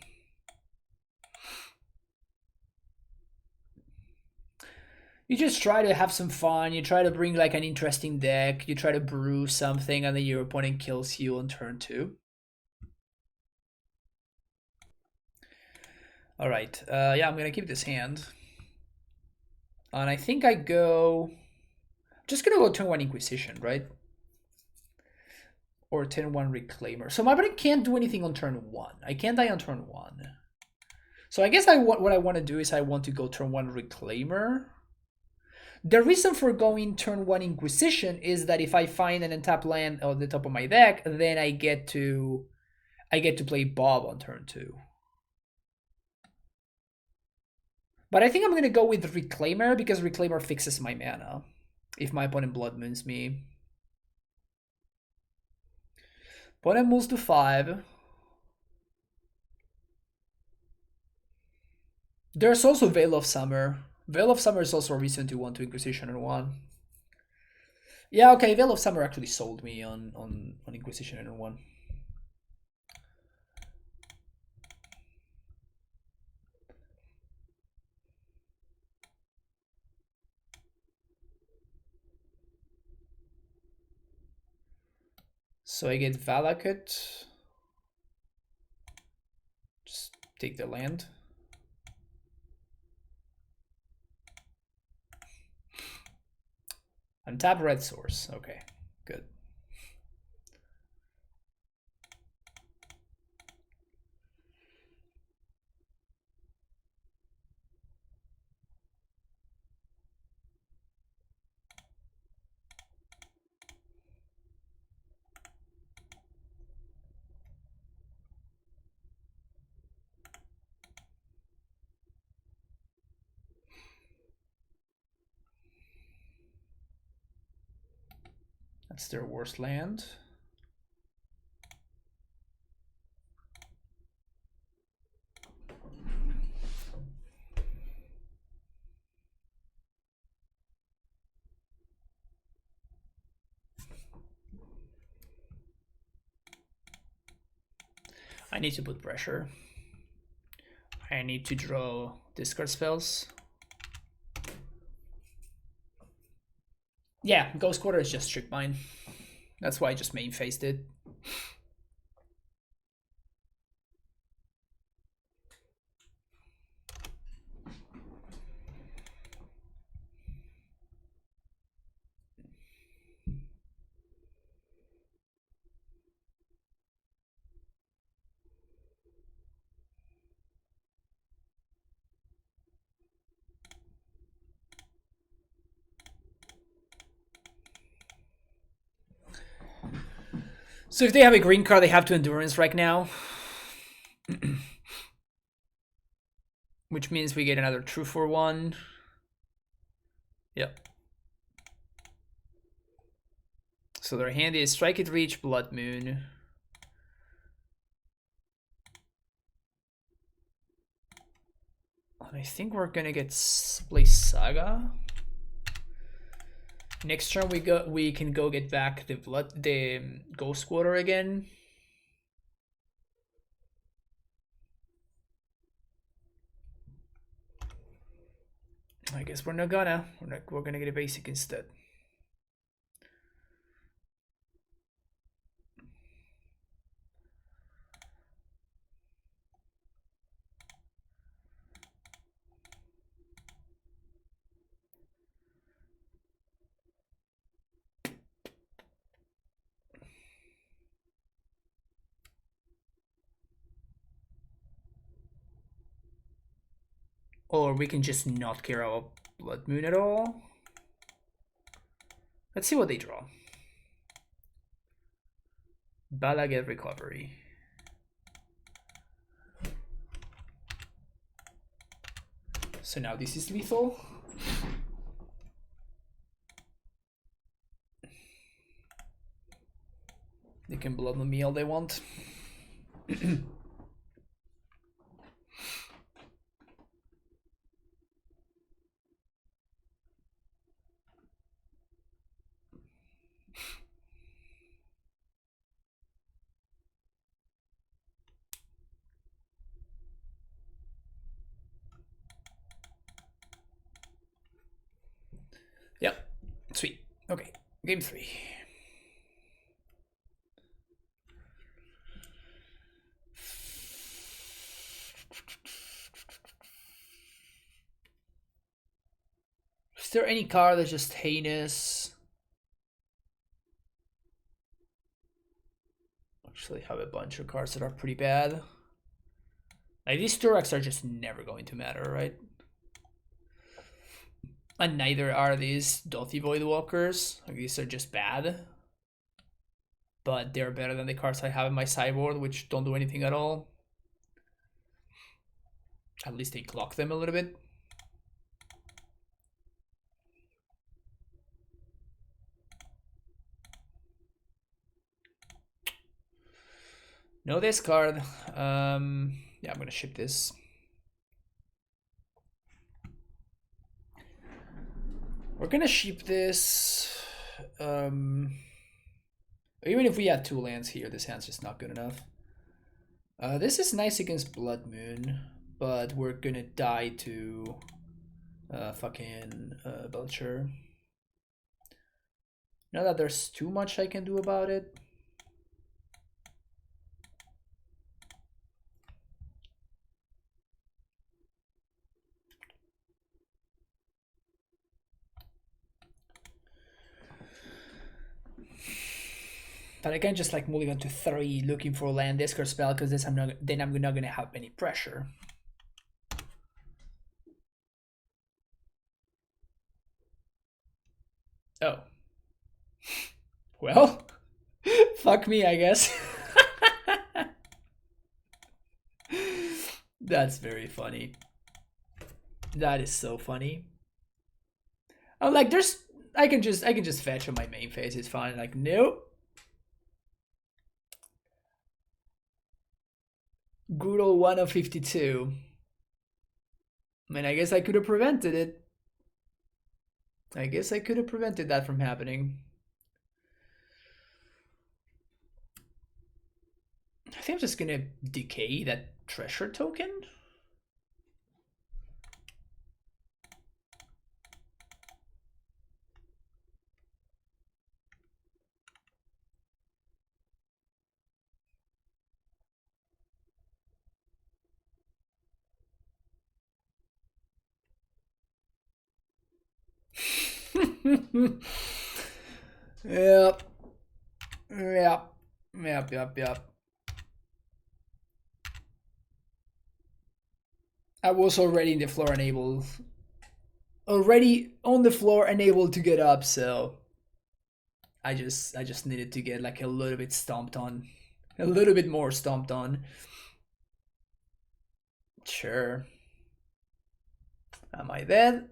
A: You just try to have some fun, you try to bring like an interesting deck, you try to brew something, and then your opponent kills you on turn 2. Alright, yeah, I'm gonna keep this hand. And I think I go... just gonna go turn 1 Inquisition, right? Or turn 1 Reclaimer. So my opponent can't do anything on turn 1. I can't die on turn 1. So I guess what I want to do is I want to go turn 1 Reclaimer. The reason for going turn 1 Inquisition is that if I find an untapped land on the top of my deck, then I get to play Bob on turn 2. But I think I'm gonna go with Reclaimer because Reclaimer fixes my mana if my opponent Blood Moons me. Opponent moves to 5. There's also Veil of Summer. Veil of Summer is also a reason to want to Inquisition on 1. Yeah, okay, Veil of Summer actually sold me on Inquisition on 1. So I get Valakut. Just take the land. Untap red source. Okay, good. That's their worst land. I need to put pressure. I need to draw discard spells. Yeah, Ghost Quarter is just Trick Mine. That's why I just main faced it. So if they have a green card, they have to Endurance right now. Which means we get another True for 1. Yep. So their hand is Strike It, Reach, Blood Moon. And I think we're gonna get play Saga. Next turn we can go get back the Ghost Quarter again. I guess we're not gonna. We're gonna get a basic instead. Or we can just not care about Blood Moon at all. Let's see what they draw. Balaget Recovery. So now this is lethal. They can blood me all they want. Yep, sweet. Okay, game 3. Is there any card that's just heinous? Actually have a bunch of cards that are pretty bad. Like these Tureks are just never going to matter, right? And neither are these Dothy Voidwalkers. Like these are just bad. But they're better than the cards I have in my sideboard, which don't do anything at all. At least they clock them a little bit. No discard. Yeah, I'm gonna ship this. We're gonna ship this. Even if we had 2 lands here, this hand's just not good enough. This is nice against Blood Moon, but we're gonna die to fucking Belcher. Not that there's too much I can do about it. But I can't just like mulligan to 3 looking for a land discard spell because I'm not gonna have any pressure. Oh. Well, fuck me, I guess. That's very funny. That is so funny. I'm like, there's I can just fetch on my main phase. It's fine. Like nope. Brutal 1 of 52. I mean, I guess I could have prevented it. I guess I could have prevented that from happening. I think I'm just gonna decay that treasure token. Yep. Yep. Yep, yep, yep. I was already in the floor and able... Already on the floor and able to get up, so... I just needed to get like a little bit stomped on. A little bit more stomped on. Sure. Am I dead?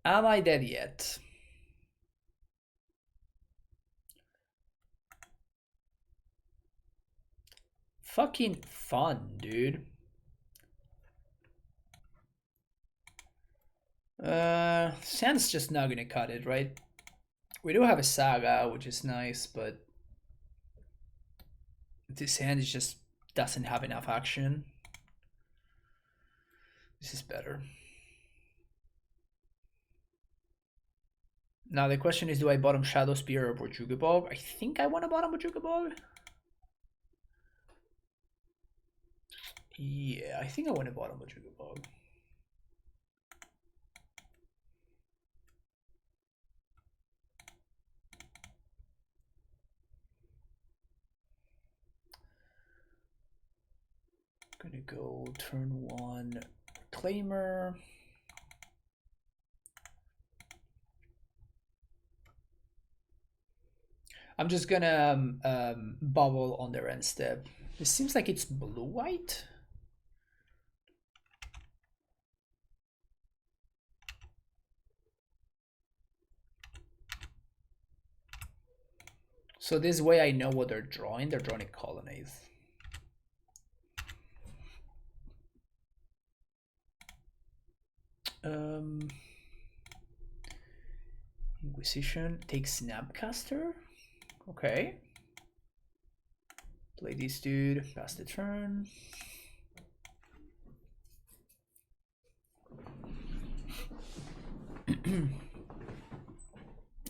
A: Am I dead yet? Fucking fun, dude. Sand's just not gonna cut it, right? We do have a Saga, which is nice, but this hand just doesn't have enough action. This is better. Now the question is, do I bottom Shadow Spear or Bojuga Bog? I think I want to bottom Bojuga Bog. Yeah, I think I want to bottom Bojuga Bog. Gonna go turn 1 Reclaimer. I'm just gonna bubble on their end step. It seems like it's blue-white. So this way I know what they're drawing. They're drawing a colonnade. Inquisition takes Snapcaster. Okay. Play this dude, pass the turn.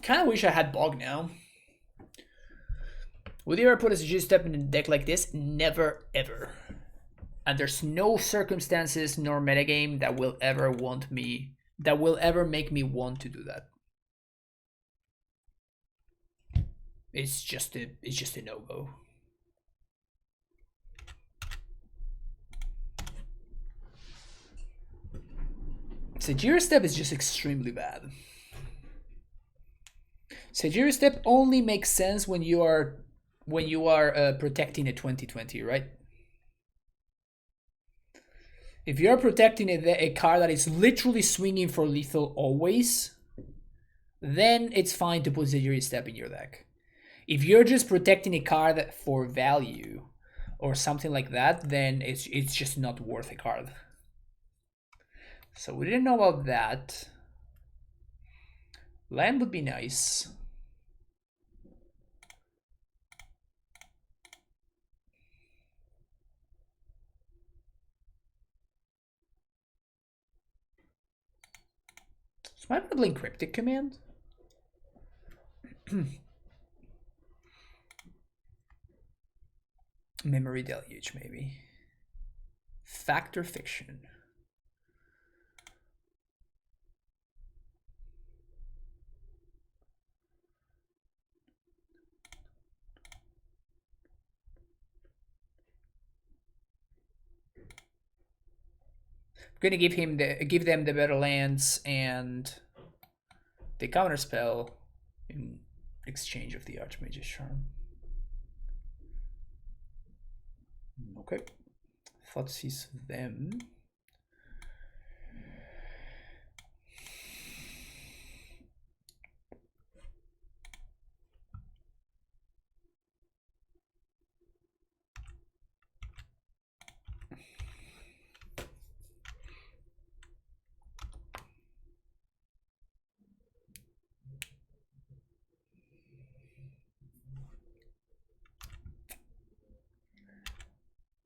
A: Kind of wish I had Bog now. Would you ever put a G step in a deck like this? Never, ever. And there's no circumstances nor metagame that will ever make me want to do that. It's just a no-go. Sajiri Step is just extremely bad. Sajiri Step only makes sense when you are protecting a 2020, right? If you're protecting a card that is literally swinging for lethal always, then it's fine to put Sajiri Step in your deck. If you're just protecting a card for value or something like that, then it's just not worth a card. So we didn't know about that. Land would be nice. So might be playing Cryptic Command. Memory Deluge, maybe. Fact or Fiction. I'm gonna give them the better lands and the counter spell in exchange of the Archmage's Charm. Okay. Thoughtseize them.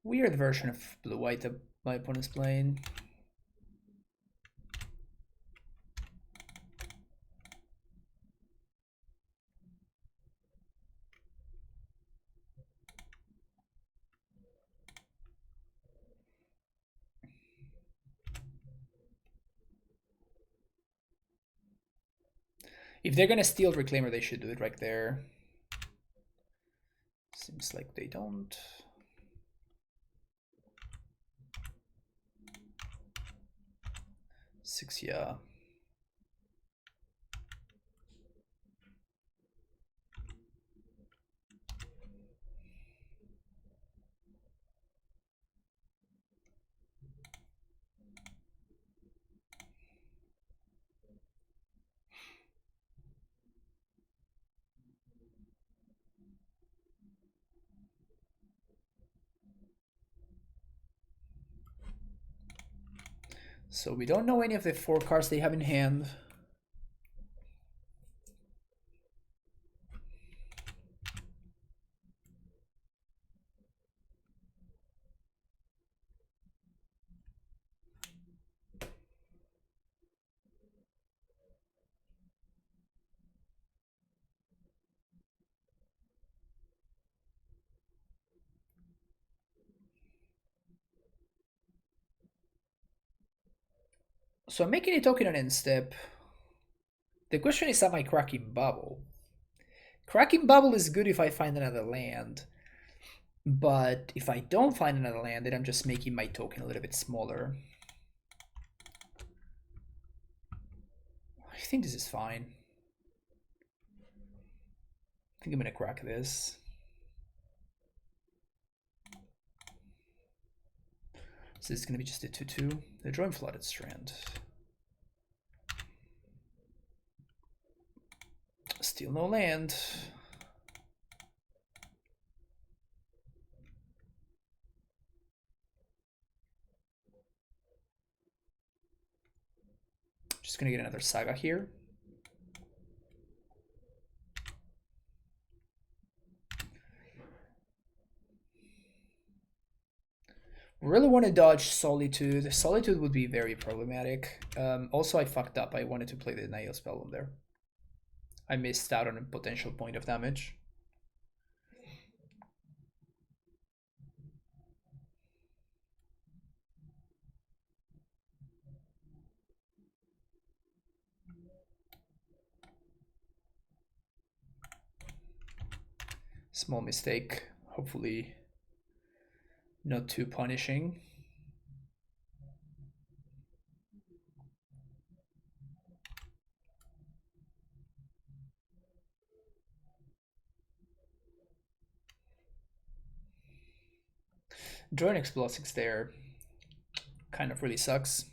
A: Weird version of blue-white that my opponent's playing. If they're gonna steal Reclaimer, they should do it right there. Seems like they don't. Six, yeah. So we don't know any of the 4 cards they have in hand. So I'm making a token on end step. The question is, am I cracking bubble? Cracking bubble is good if I find another land. But if I don't find another land, then I'm just making my token a little bit smaller. I think this is fine. I think I'm gonna crack this. So it's gonna be just a 2/2. They're drawing Flooded Strand. Still no land. Just gonna get another Saga here. Really want to dodge Solitude. Solitude would be very problematic. Also, I fucked up. I wanted to play the Nail Spell on there. I missed out on a potential point of damage. Small mistake. Hopefully not too punishing. Drawing Explosives there kind of really sucks.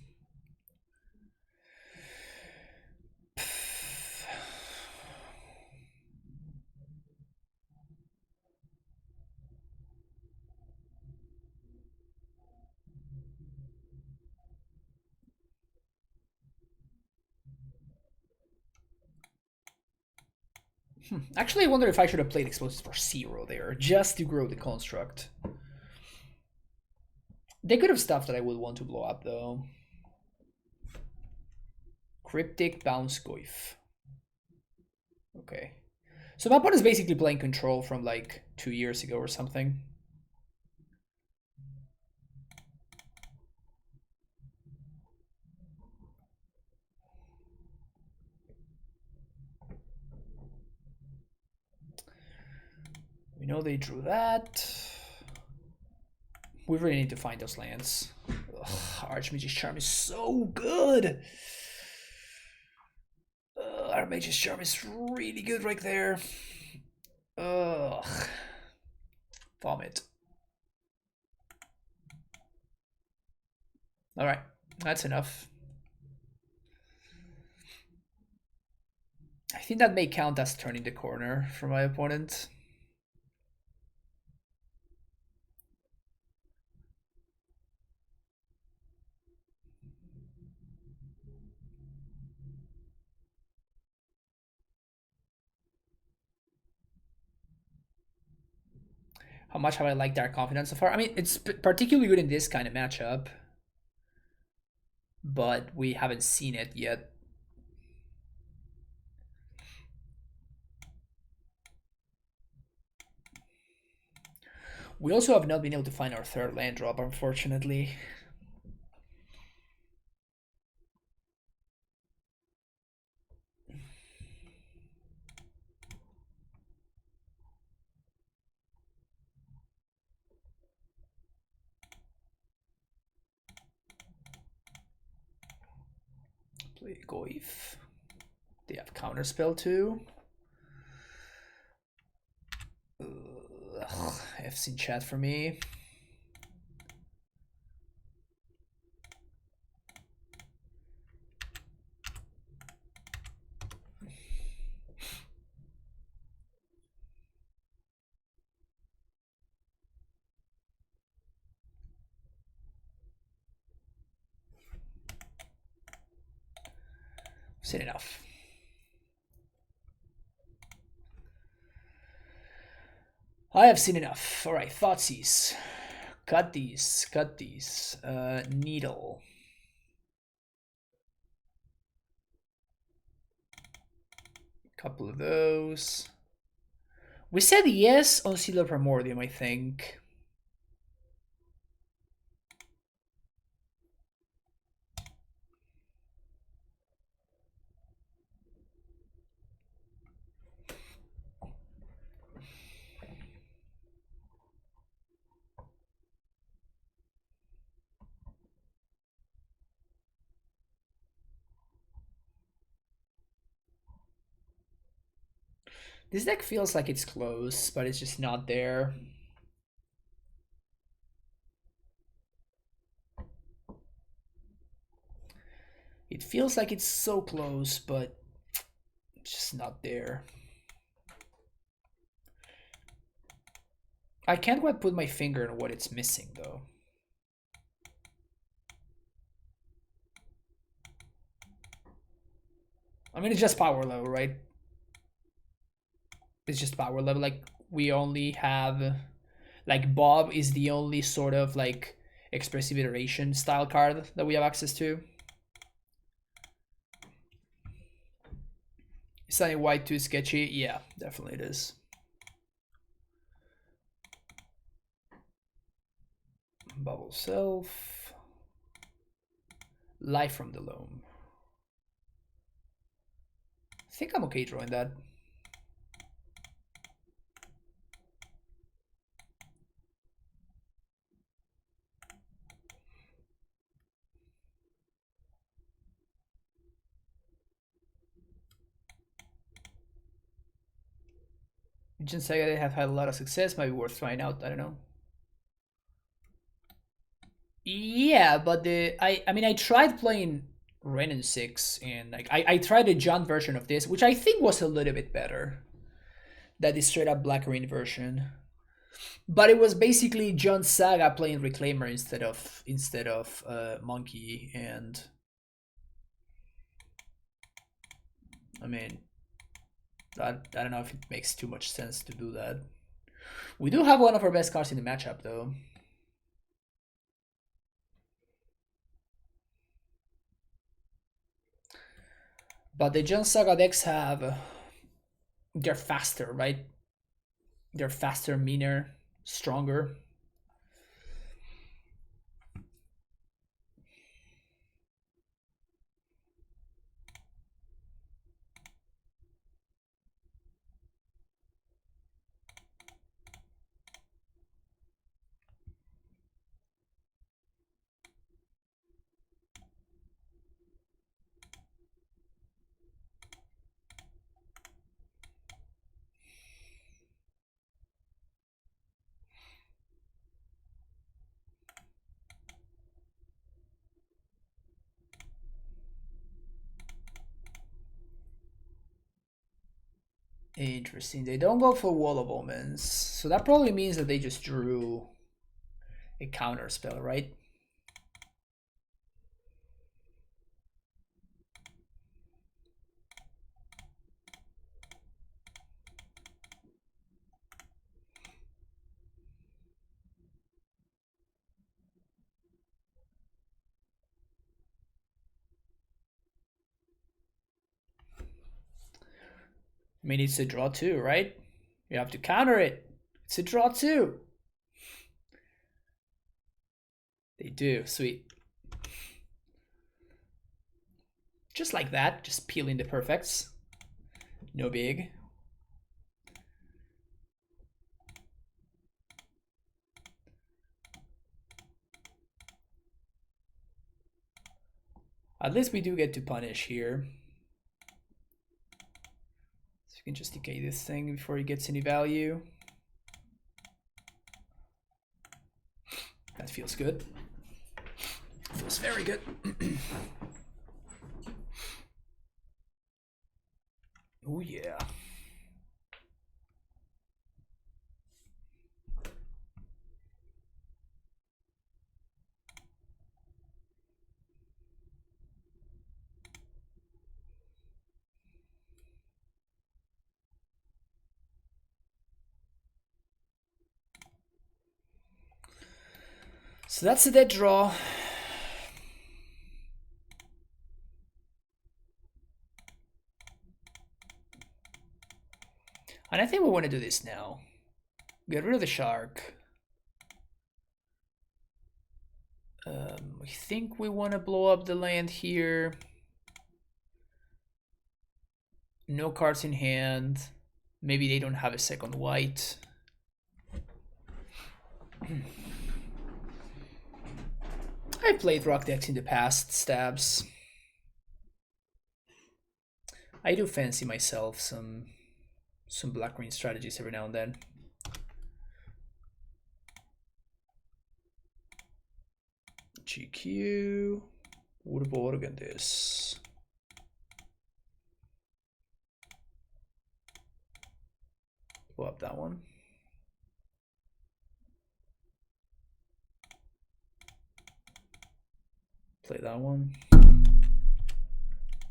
A: Actually, I wonder if I should have played Explosives for 0 there, just to grow the construct. They could have stuff that I would want to blow up, though. Cryptic Bounce Goif. Okay. So my opponent is basically playing Control from like 2 years ago or something. We know they drew that. We really need to find those lands. Ugh, Archmage's Charm is so good. Archmage's Charm is really good right there. Ugh. Vomit. Alright, that's enough. I think that may count as turning the corner for my opponent. How much have I liked Dark Confidence so far? I mean, it's particularly good in this kind of matchup, but we haven't seen it yet. We also have not been able to find our third land drop, unfortunately. Play Goif. They have Counterspell too. F's in chat for me. Seen enough. I have seen enough. All right, Thoughtseize. Cut these. Cut these. Needle. Couple of those. We said yes on Sealer Primordium, I think. This deck feels like it's close, but it's just not there. It feels like it's so close, but it's just not there. I can't quite put my finger on what it's missing, though. I mean, it's just power level, right? It's just power level. Like, we only have... Like, Bob is the only sort of, like, expressive iteration style card that we have access to. Is that white too sketchy? Yeah, definitely it is. Bubble Self. Life from the Loam. I think I'm okay drawing that. Saga have had a lot of success, might be worth trying out, I don't know. Yeah, but I mean I tried playing Renin 6 and like I tried a John version of this, which I think was a little bit better than the straight up black green version. But it was basically John Saga playing Reclaimer instead of Monkey, and I mean I don't know if it makes too much sense to do that. We do have one of our best cards in the matchup though. But the John Saga decks have... They're faster, right? They're faster, meaner, stronger. Interesting. They don't go for Wall of Omens. So that probably means that they just drew a counter spell, right? mean, it's a draw too, right? You have to counter it. It's a draw too. They do. Sweet. Just like that. Just peeling the perfects. No big. At least we do get to punish here. So you can just decay this thing before he gets any value. That feels good. Feels very good. Oh yeah. So that's a dead draw. And I think we want to do this now. Get rid of the shark. I think we want to blow up the land here. No cards in hand. Maybe they don't have a second white. I played rock decks in the past, stabs. I do fancy myself some black-green strategies every now and then. GQ. What about this? Blow up that one. Play that one.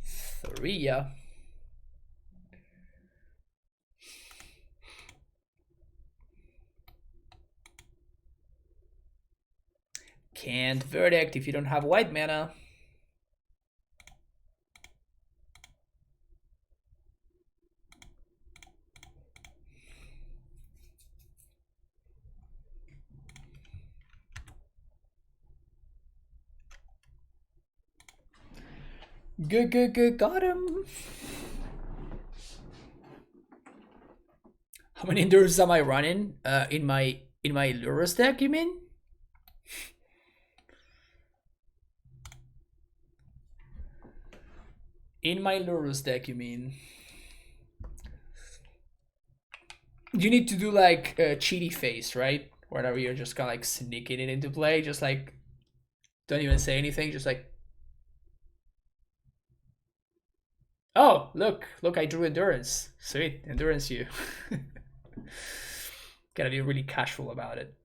A: 3, yeah. Can't verdict if you don't have white mana. Good, got him. How many endures am I running? In my Lurrus deck, you mean? In my Lurrus deck, you mean? You need to do like a cheaty face, right? Whenever you're just kind of like sneaking it into play, just like don't even say anything, just like, oh, look, I drew endurance. Sweet, endurance you. Gotta be really casual about it.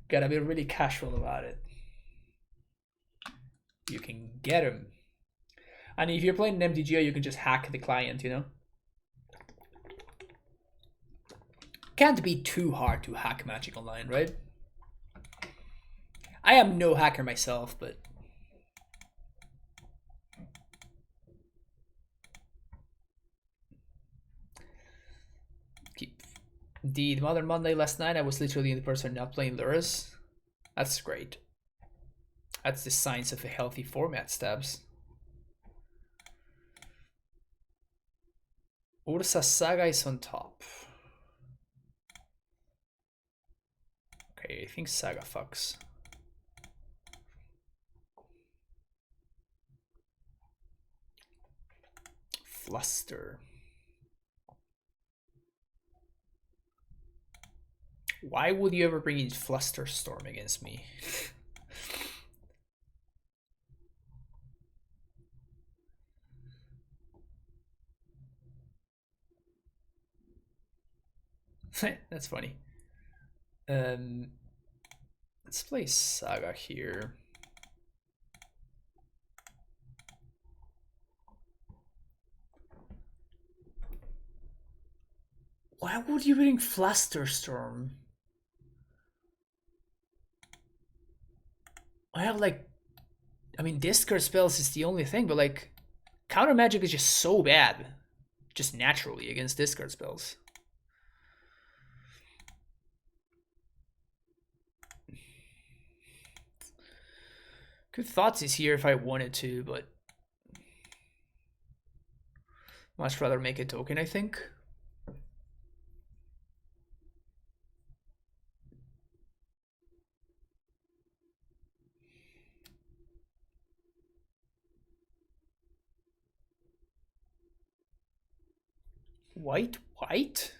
A: Gotta be really casual about it. You can get him. And if you're playing an MTGO, you can just hack the client, you know? Can't be too hard to hack Magic Online, right? I am no hacker myself, but... The Modern Monday last night, I was literally the person not playing Lurrus. That's great. That's the signs of a healthy format, Stabs. Urza Saga is on top. Okay, I think Saga fucks. Fluster. Why would you ever bring in Flusterstorm against me? That's funny. Let's play Saga here. Why would you bring Flusterstorm? I have like, I mean, discard spells is the only thing, but like, counter magic is just so bad. just naturally against discard spells. Good Thoughts is here if I wanted to, but much rather make a token, I think. White, white?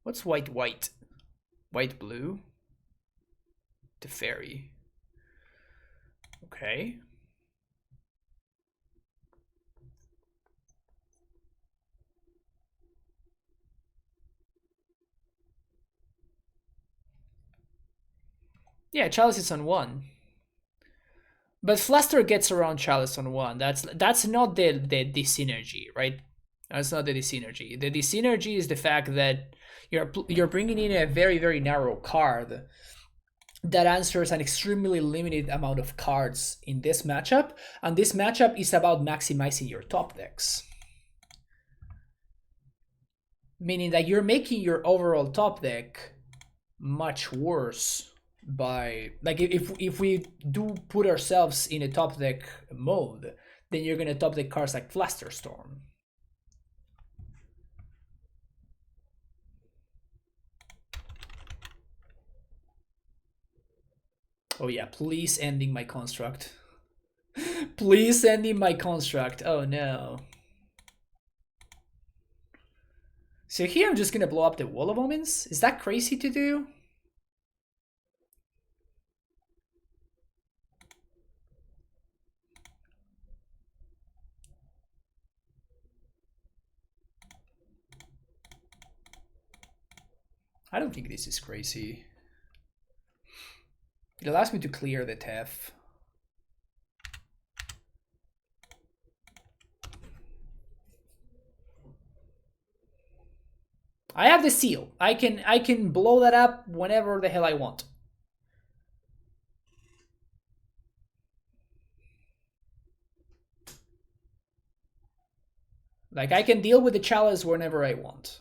A: What's white, white? White, blue? Teferi. Okay. Yeah, Chalice is on 1. But Fluster gets around Chalice on 1. That's not the synergy, right? That's not the synergy. The synergy is the fact that you're bringing in a very, very narrow card that answers an extremely limited amount of cards in this matchup, and this matchup is about maximizing your top decks. Meaning that you're making your overall top deck much worse by, like, if we do put ourselves in a top deck mode, then you're gonna top deck cards like Flusterstorm. Oh yeah, please ending my construct. Please ending my construct. Oh no. So here I'm just gonna blow up the Wall of Omens? Is that crazy to do? I don't think this is crazy. It allows me to clear the TEF. I have the seal. I can blow that up whenever the hell I want. Like, I can deal with the chalice whenever I want.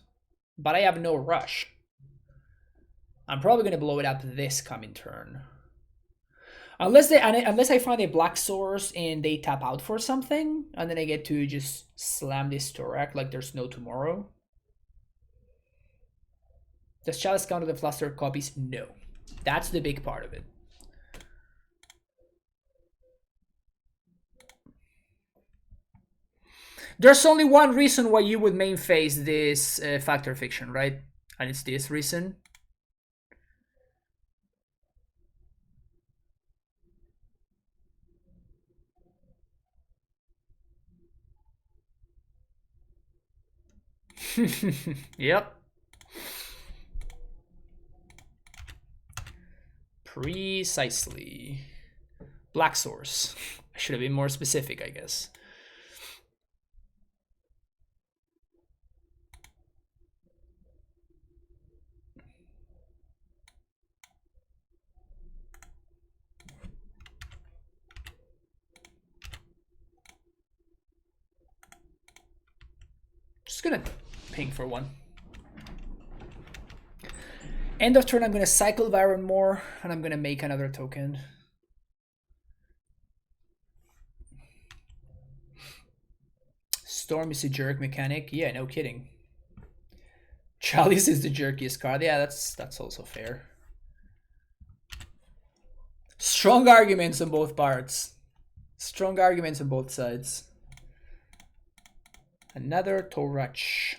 A: But I have no rush. I'm probably gonna blow it up this coming turn. Unless I find a black source and they tap out for something, and then I get to just slam this Torak like there's no tomorrow. Does Chalice counter the Fluster copies? No. That's the big part of it. There's only one reason why you would main phase this Factor Fiction, right? And it's this reason. Yep. Precisely. Black source. I should have been more specific, I guess. Just gonna ping for 1. End of turn, I'm gonna cycle Viron more, and I'm gonna make another token. Storm is a jerk mechanic. Yeah, no kidding. Chalice is the jerkiest card. Yeah, that's also fair. Strong arguments on both parts. Strong arguments on both sides. Another Torach.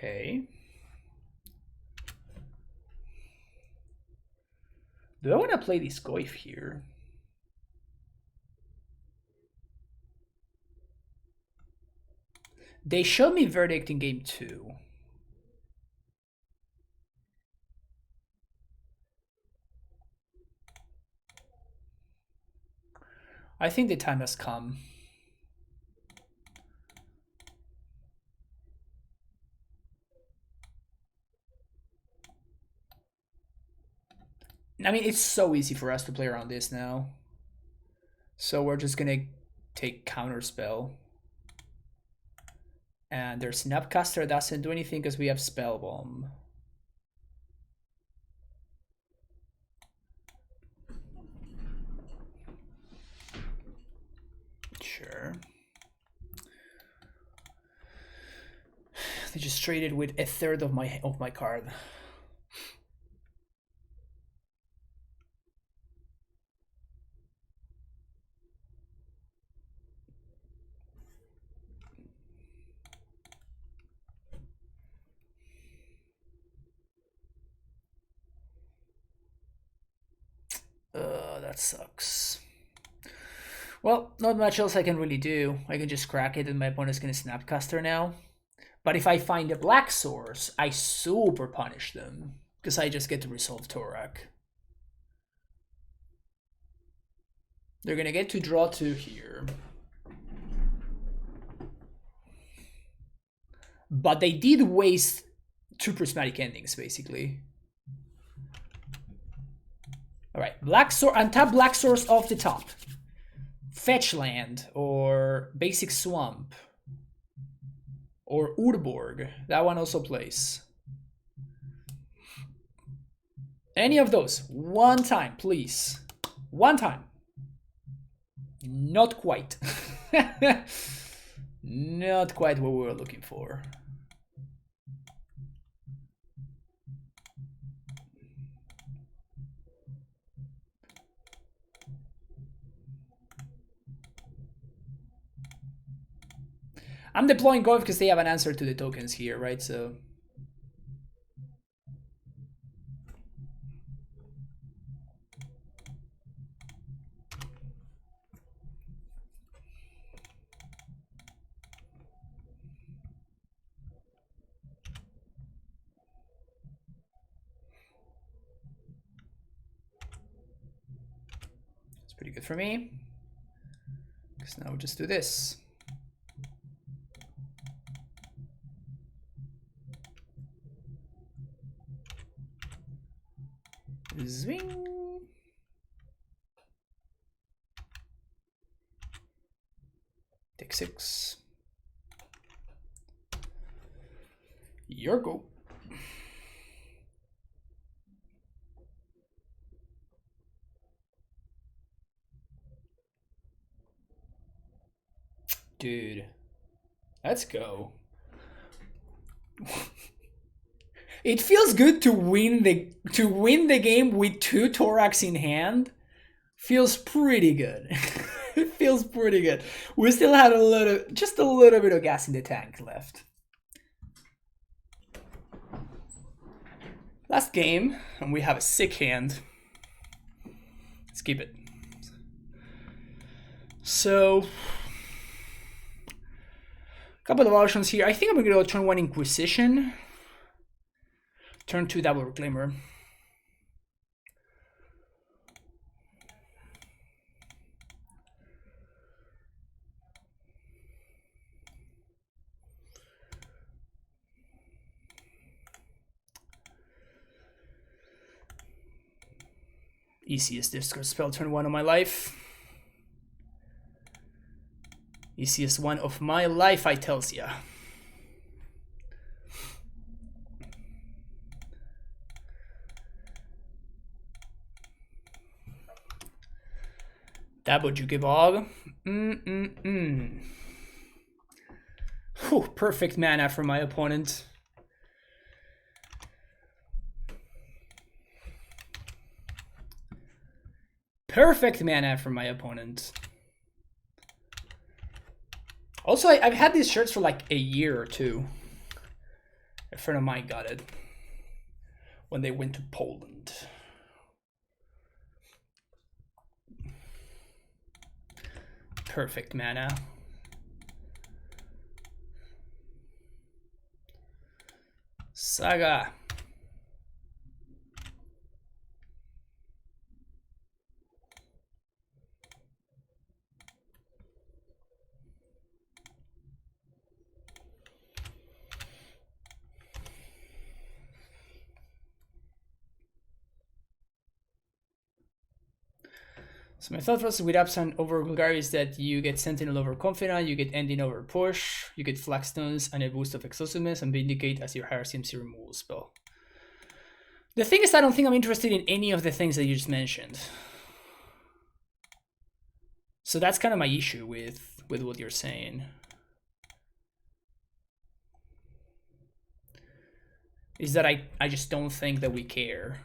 A: Okay. Do I want to play this Goyf here? They showed me Verdict in game 2. I think the time has come. I mean, it's so easy for us to play around this now. So we're just gonna take Counterspell. And their Snapcaster doesn't do anything because we have Spell Bomb. Sure. They just traded with a third of my card. That sucks. Well, not much else I can really do. I can just crack it and my opponent's gonna Snapcaster now. But if I find a black source, I super punish them. Because I just get to resolve Torak. They're gonna get to draw 2 here. But they did waste 2 prismatic endings, basically. Alright, black source, untap black source off the top. Fetch land or basic swamp. Or Urborg. That one also plays. Any of those. One time, please. One time. Not quite. Not quite what we were looking for. I'm deploying Goyf because they have an answer to the tokens here, right? So it's pretty good for me. Because now we'll just do this. Zwing. Take 6. Your go. Dude, let's go. It feels good to win the game with 2 Toraks in hand. Feels pretty good. It feels pretty good. We still had just a little bit of gas in the tank left. Last game, and we have a sick hand. Let's keep it. So, a couple of options here. I think I'm gonna go turn 1 Inquisition. Turn 2 Double Reclaimer. Easiest discard spell turn 1 of my life. Easiest one of my life, I tells ya. Double Jukibog. Whew, perfect mana for my opponent. Perfect mana for my opponent. Also, I've had these shirts for like a year or 2. A friend of mine got it when they went to Poland. Perfect mana. Saga. So my thought process with Absent over Golgari is that you get Sentinel over Confidant, you get Ending over Push, you get Flagstones and a boost of Exhaustless and Vindicate as your higher CMC removal spell. The thing is, I don't think I'm interested in any of the things that you just mentioned. So that's kind of my issue with what you're saying. Is that I just don't think that we care.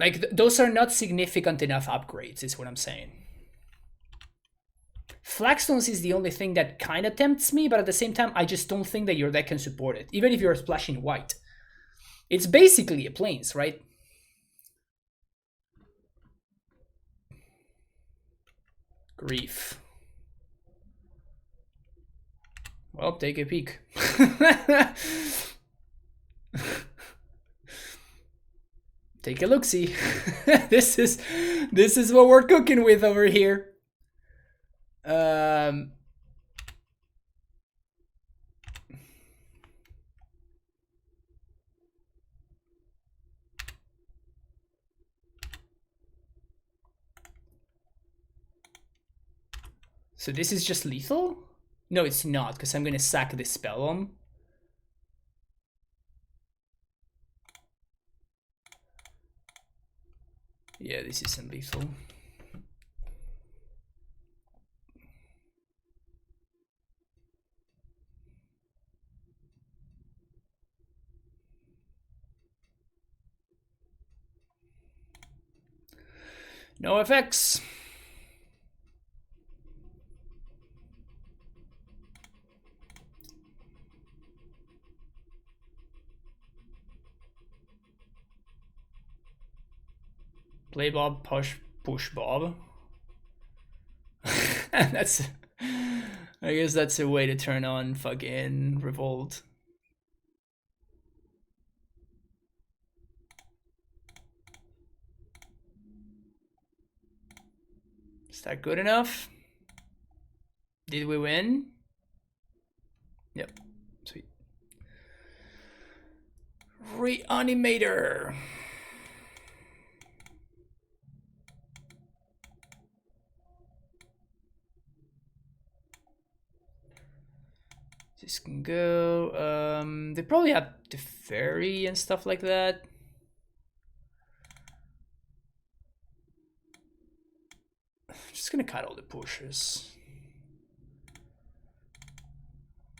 A: Like, those are not significant enough upgrades, is what I'm saying. Flagstones is the only thing that kind of tempts me, but at the same time, I just don't think that your deck can support it, even if you're splashing white. It's basically a Plains, right? Grief. Well, take a peek. Take a look-see. This is what we're cooking with over here. So this is just lethal? No, it's not, because I'm gonna sack this spell on. Yeah, this isn't lethal. No effects. Play Bob, push Bob. That's, I guess that's a way to turn on fucking Revolt. Is that good enough? Did we win? Yep, sweet. Reanimator. This can go. They probably have the fairy and stuff like that. Just gonna cut all the pushes.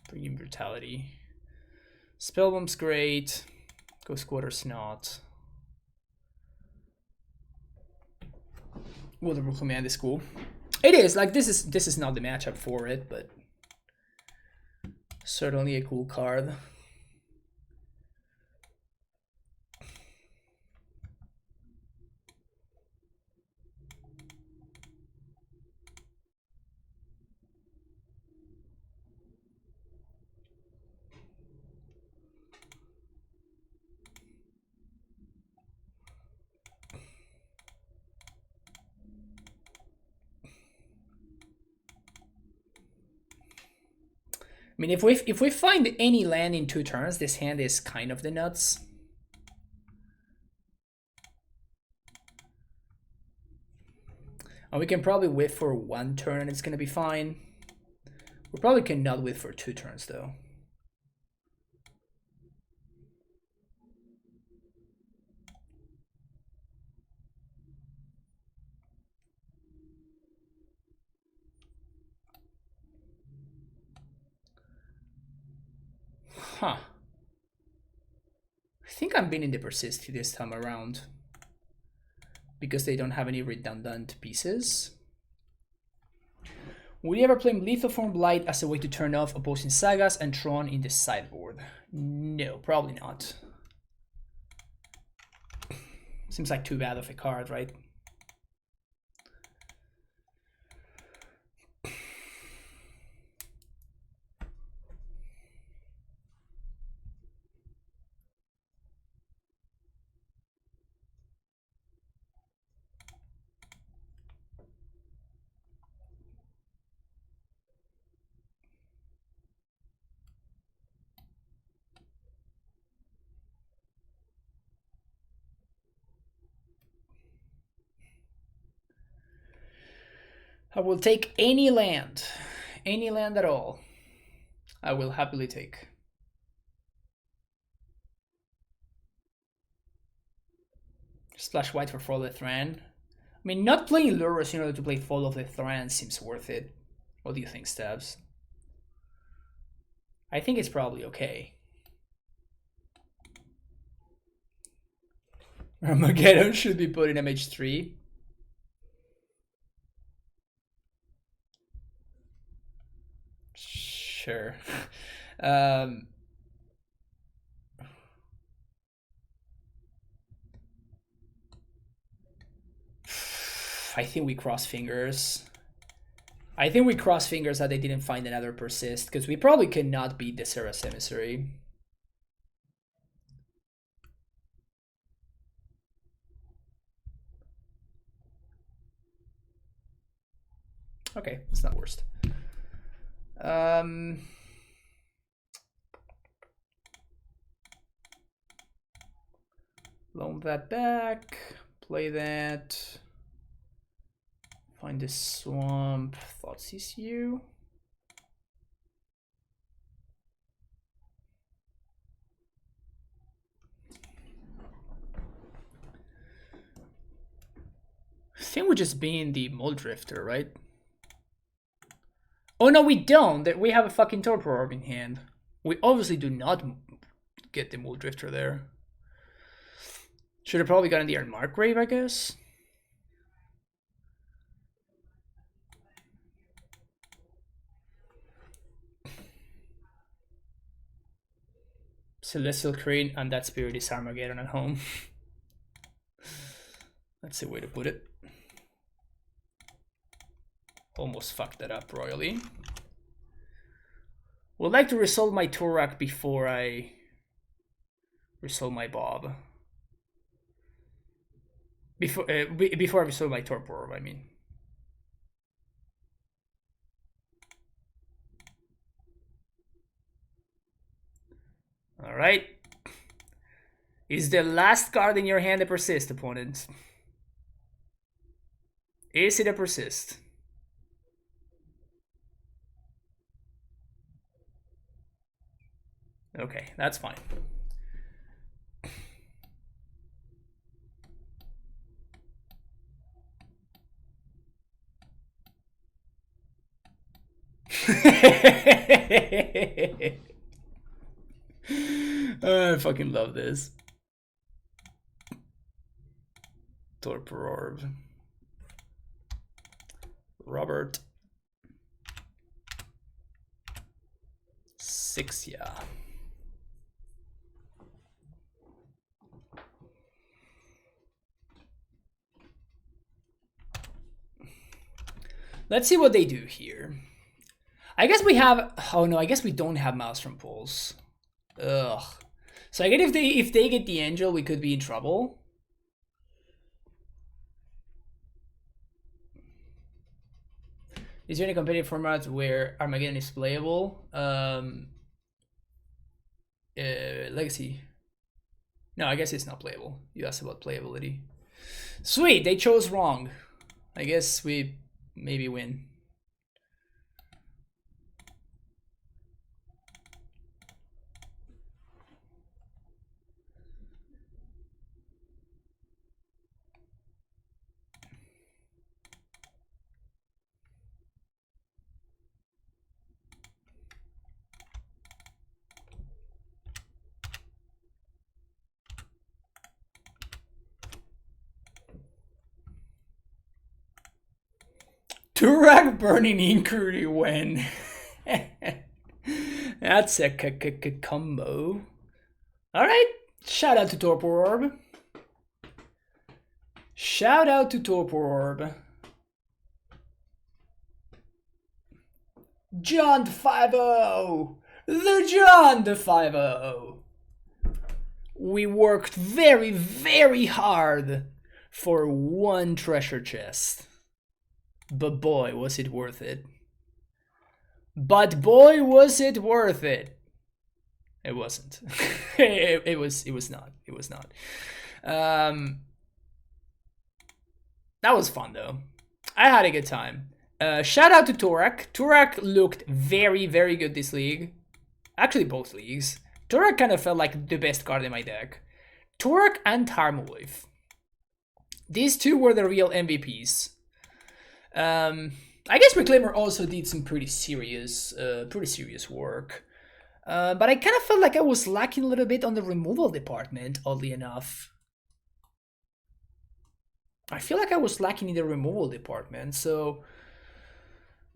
A: Bring in brutality. Spellbomb's great. Ghost Quarter's not. Well, the Brooklyn Man is cool. It is like this is not the matchup for it, but certainly a cool card. I mean, if we find any land in 2 turns, this hand is kind of the nuts. And we can probably whiff for 1 turn and it's gonna be fine. We probably cannot whiff for 2 turns though. Huh. I think I'm binning the persist this time around. Because they don't have any redundant pieces. Would you ever play Lethal Form Blight as a way to turn off opposing Sagas and Tron in the sideboard? No, probably not. Seems like too bad of a card, right? I will take any land at all. I will happily take. Splash white for Fall of the Thran. I mean, not playing Lurrus in order to play Fall of the Thran seems worth it. What do you think, Stabs? I think it's probably okay. Armageddon should be put in MH3. Sure. I think we cross fingers. I think we cross fingers that they didn't find another persist, because we probably cannot beat the Seraph Emissary. Okay, it's not worst. Loan that back, play that. Find the swamp, thoughts ECU. I think we're just being the Mold Drifter, right? Oh no, we don't. We have a fucking Torpor Orb in hand. We obviously do not get the Mold Drifter there. Should have probably gotten the Markgrave, I guess. Celestial Crane and that Spirit is Armageddon at home. That's a way to put it. Almost fucked that up royally. Would like to resolve my Torak before I resolve my Bob. Before I resolve my Torpor Orb, I mean. All right. Is the last card in your hand a persist, opponent? Is it a persist? Okay, that's fine. I fucking love this. Torpor Orb. Robert. 6, yeah. Let's see what they do here. I guess we have. Oh no, I guess we don't have Maelstrom Pulse. Ugh. So I guess if they get the Angel, we could be in trouble. Is there any competitive format where Armageddon is playable? Legacy. No, I guess it's not playable. You asked about playability. Sweet, they chose wrong. I guess we maybe win. Turak burning inquiry when. That's a combo. Alright, shout out to Torpor Orb. Shout out to Torpor Orb. John 5-0! The John 5-0! We worked very, very hard for one treasure chest. But boy, was it worth it. But boy, was it worth it. It wasn't. it was not. It was not. That was fun though. I had a good time. Shout out to Torak. Torak looked very, very good this league. Actually, both leagues. Torak kind of felt like the best card in my deck. Torak and Tarmogoyf. These two were the real MVPs. I guess Reclaimer also did some pretty serious work. But I kind of felt like I was lacking a little bit on the removal department, oddly enough. I feel like I was lacking in the removal department, so...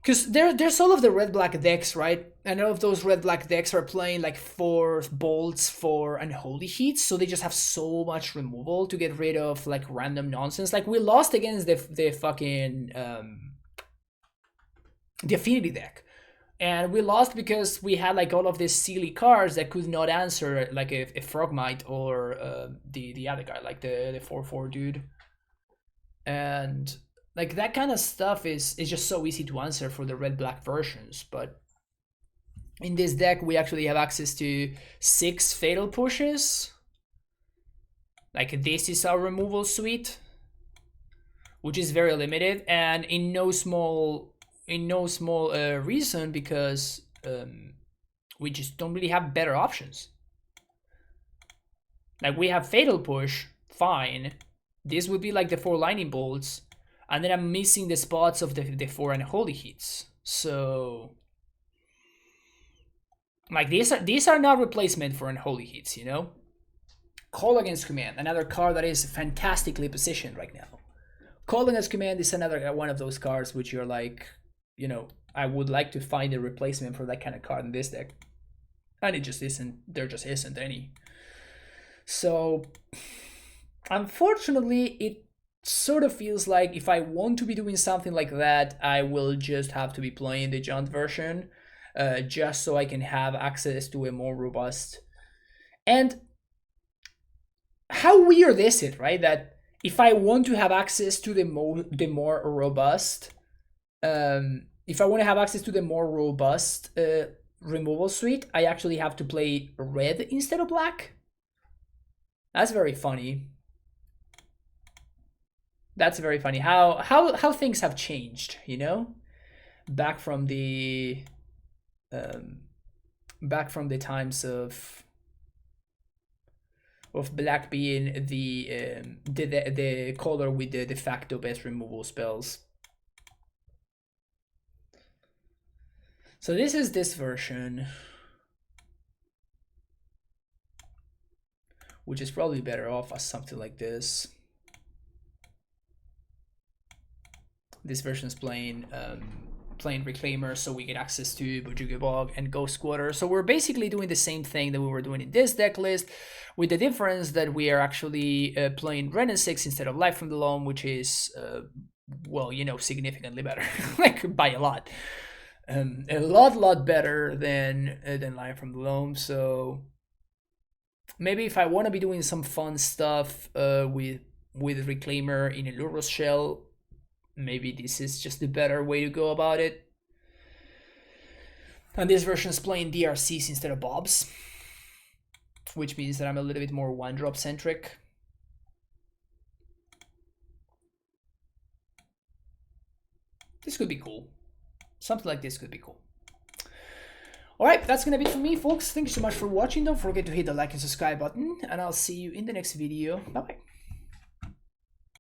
A: Because there's all of the red-black decks, right? And all of those red-black decks are playing like 4 bolts, 4 unholy heats, so they just have so much removal to get rid of like random nonsense. Like we lost against the fucking the affinity deck, and we lost because we had like all of these silly cards that could not answer like a Frogmite or the other guy, like the 4/4 dude, and like that kind of stuff is just so easy to answer for the red-black versions. But in this deck, we actually have access to 6 fatal pushes. Like this is our removal suite, which is very limited, and in no small reason because we just don't really have better options. Like we have fatal push, fine. This would be like the 4 lightning bolts. And then I'm missing the spots of the 4 unholy hits. So, like these are not replacement for unholy hits, you know? Call Against Command, another card that is fantastically positioned right now. Call Against Command is another one of those cards which you're like, you know, I would like to find a replacement for that kind of card in this deck. And it just isn't, there just isn't any. So, unfortunately, it sort of feels like if I want to be doing something like that, I will just have to be playing the Jaunt version, just so I can have access to a more robust. And how weird is it, right? That if I want to have access to the more robust, if I want to have access to the more robust removal suite, I actually have to play red instead of black. That's very funny. That's very funny how things have changed, you know, back from the times of black being the color with the de facto best removal spells. So this is this version, which is probably better off as something like this. This version is playing Reclaimer, so we get access to Bojuga Bog and Ghost Quarter. So we're basically doing the same thing that we were doing in this deck list, with the difference that we are actually playing Ren and 6 instead of Life from the Loam, which is, well, you know, significantly better, like by a lot. A lot better than Life from the Loam. So maybe if I want to be doing some fun stuff with Reclaimer in a Lurrus shell, maybe this is just the better way to go about it. And this version is playing DRCs instead of Bobs, which means that I'm a little bit more 1-drop centric. This could be cool. Something like this could be cool. Alright, that's gonna be it for me, folks. Thank you so much for watching. Don't forget to hit the like and subscribe button, and I'll see you in the next video. Bye bye.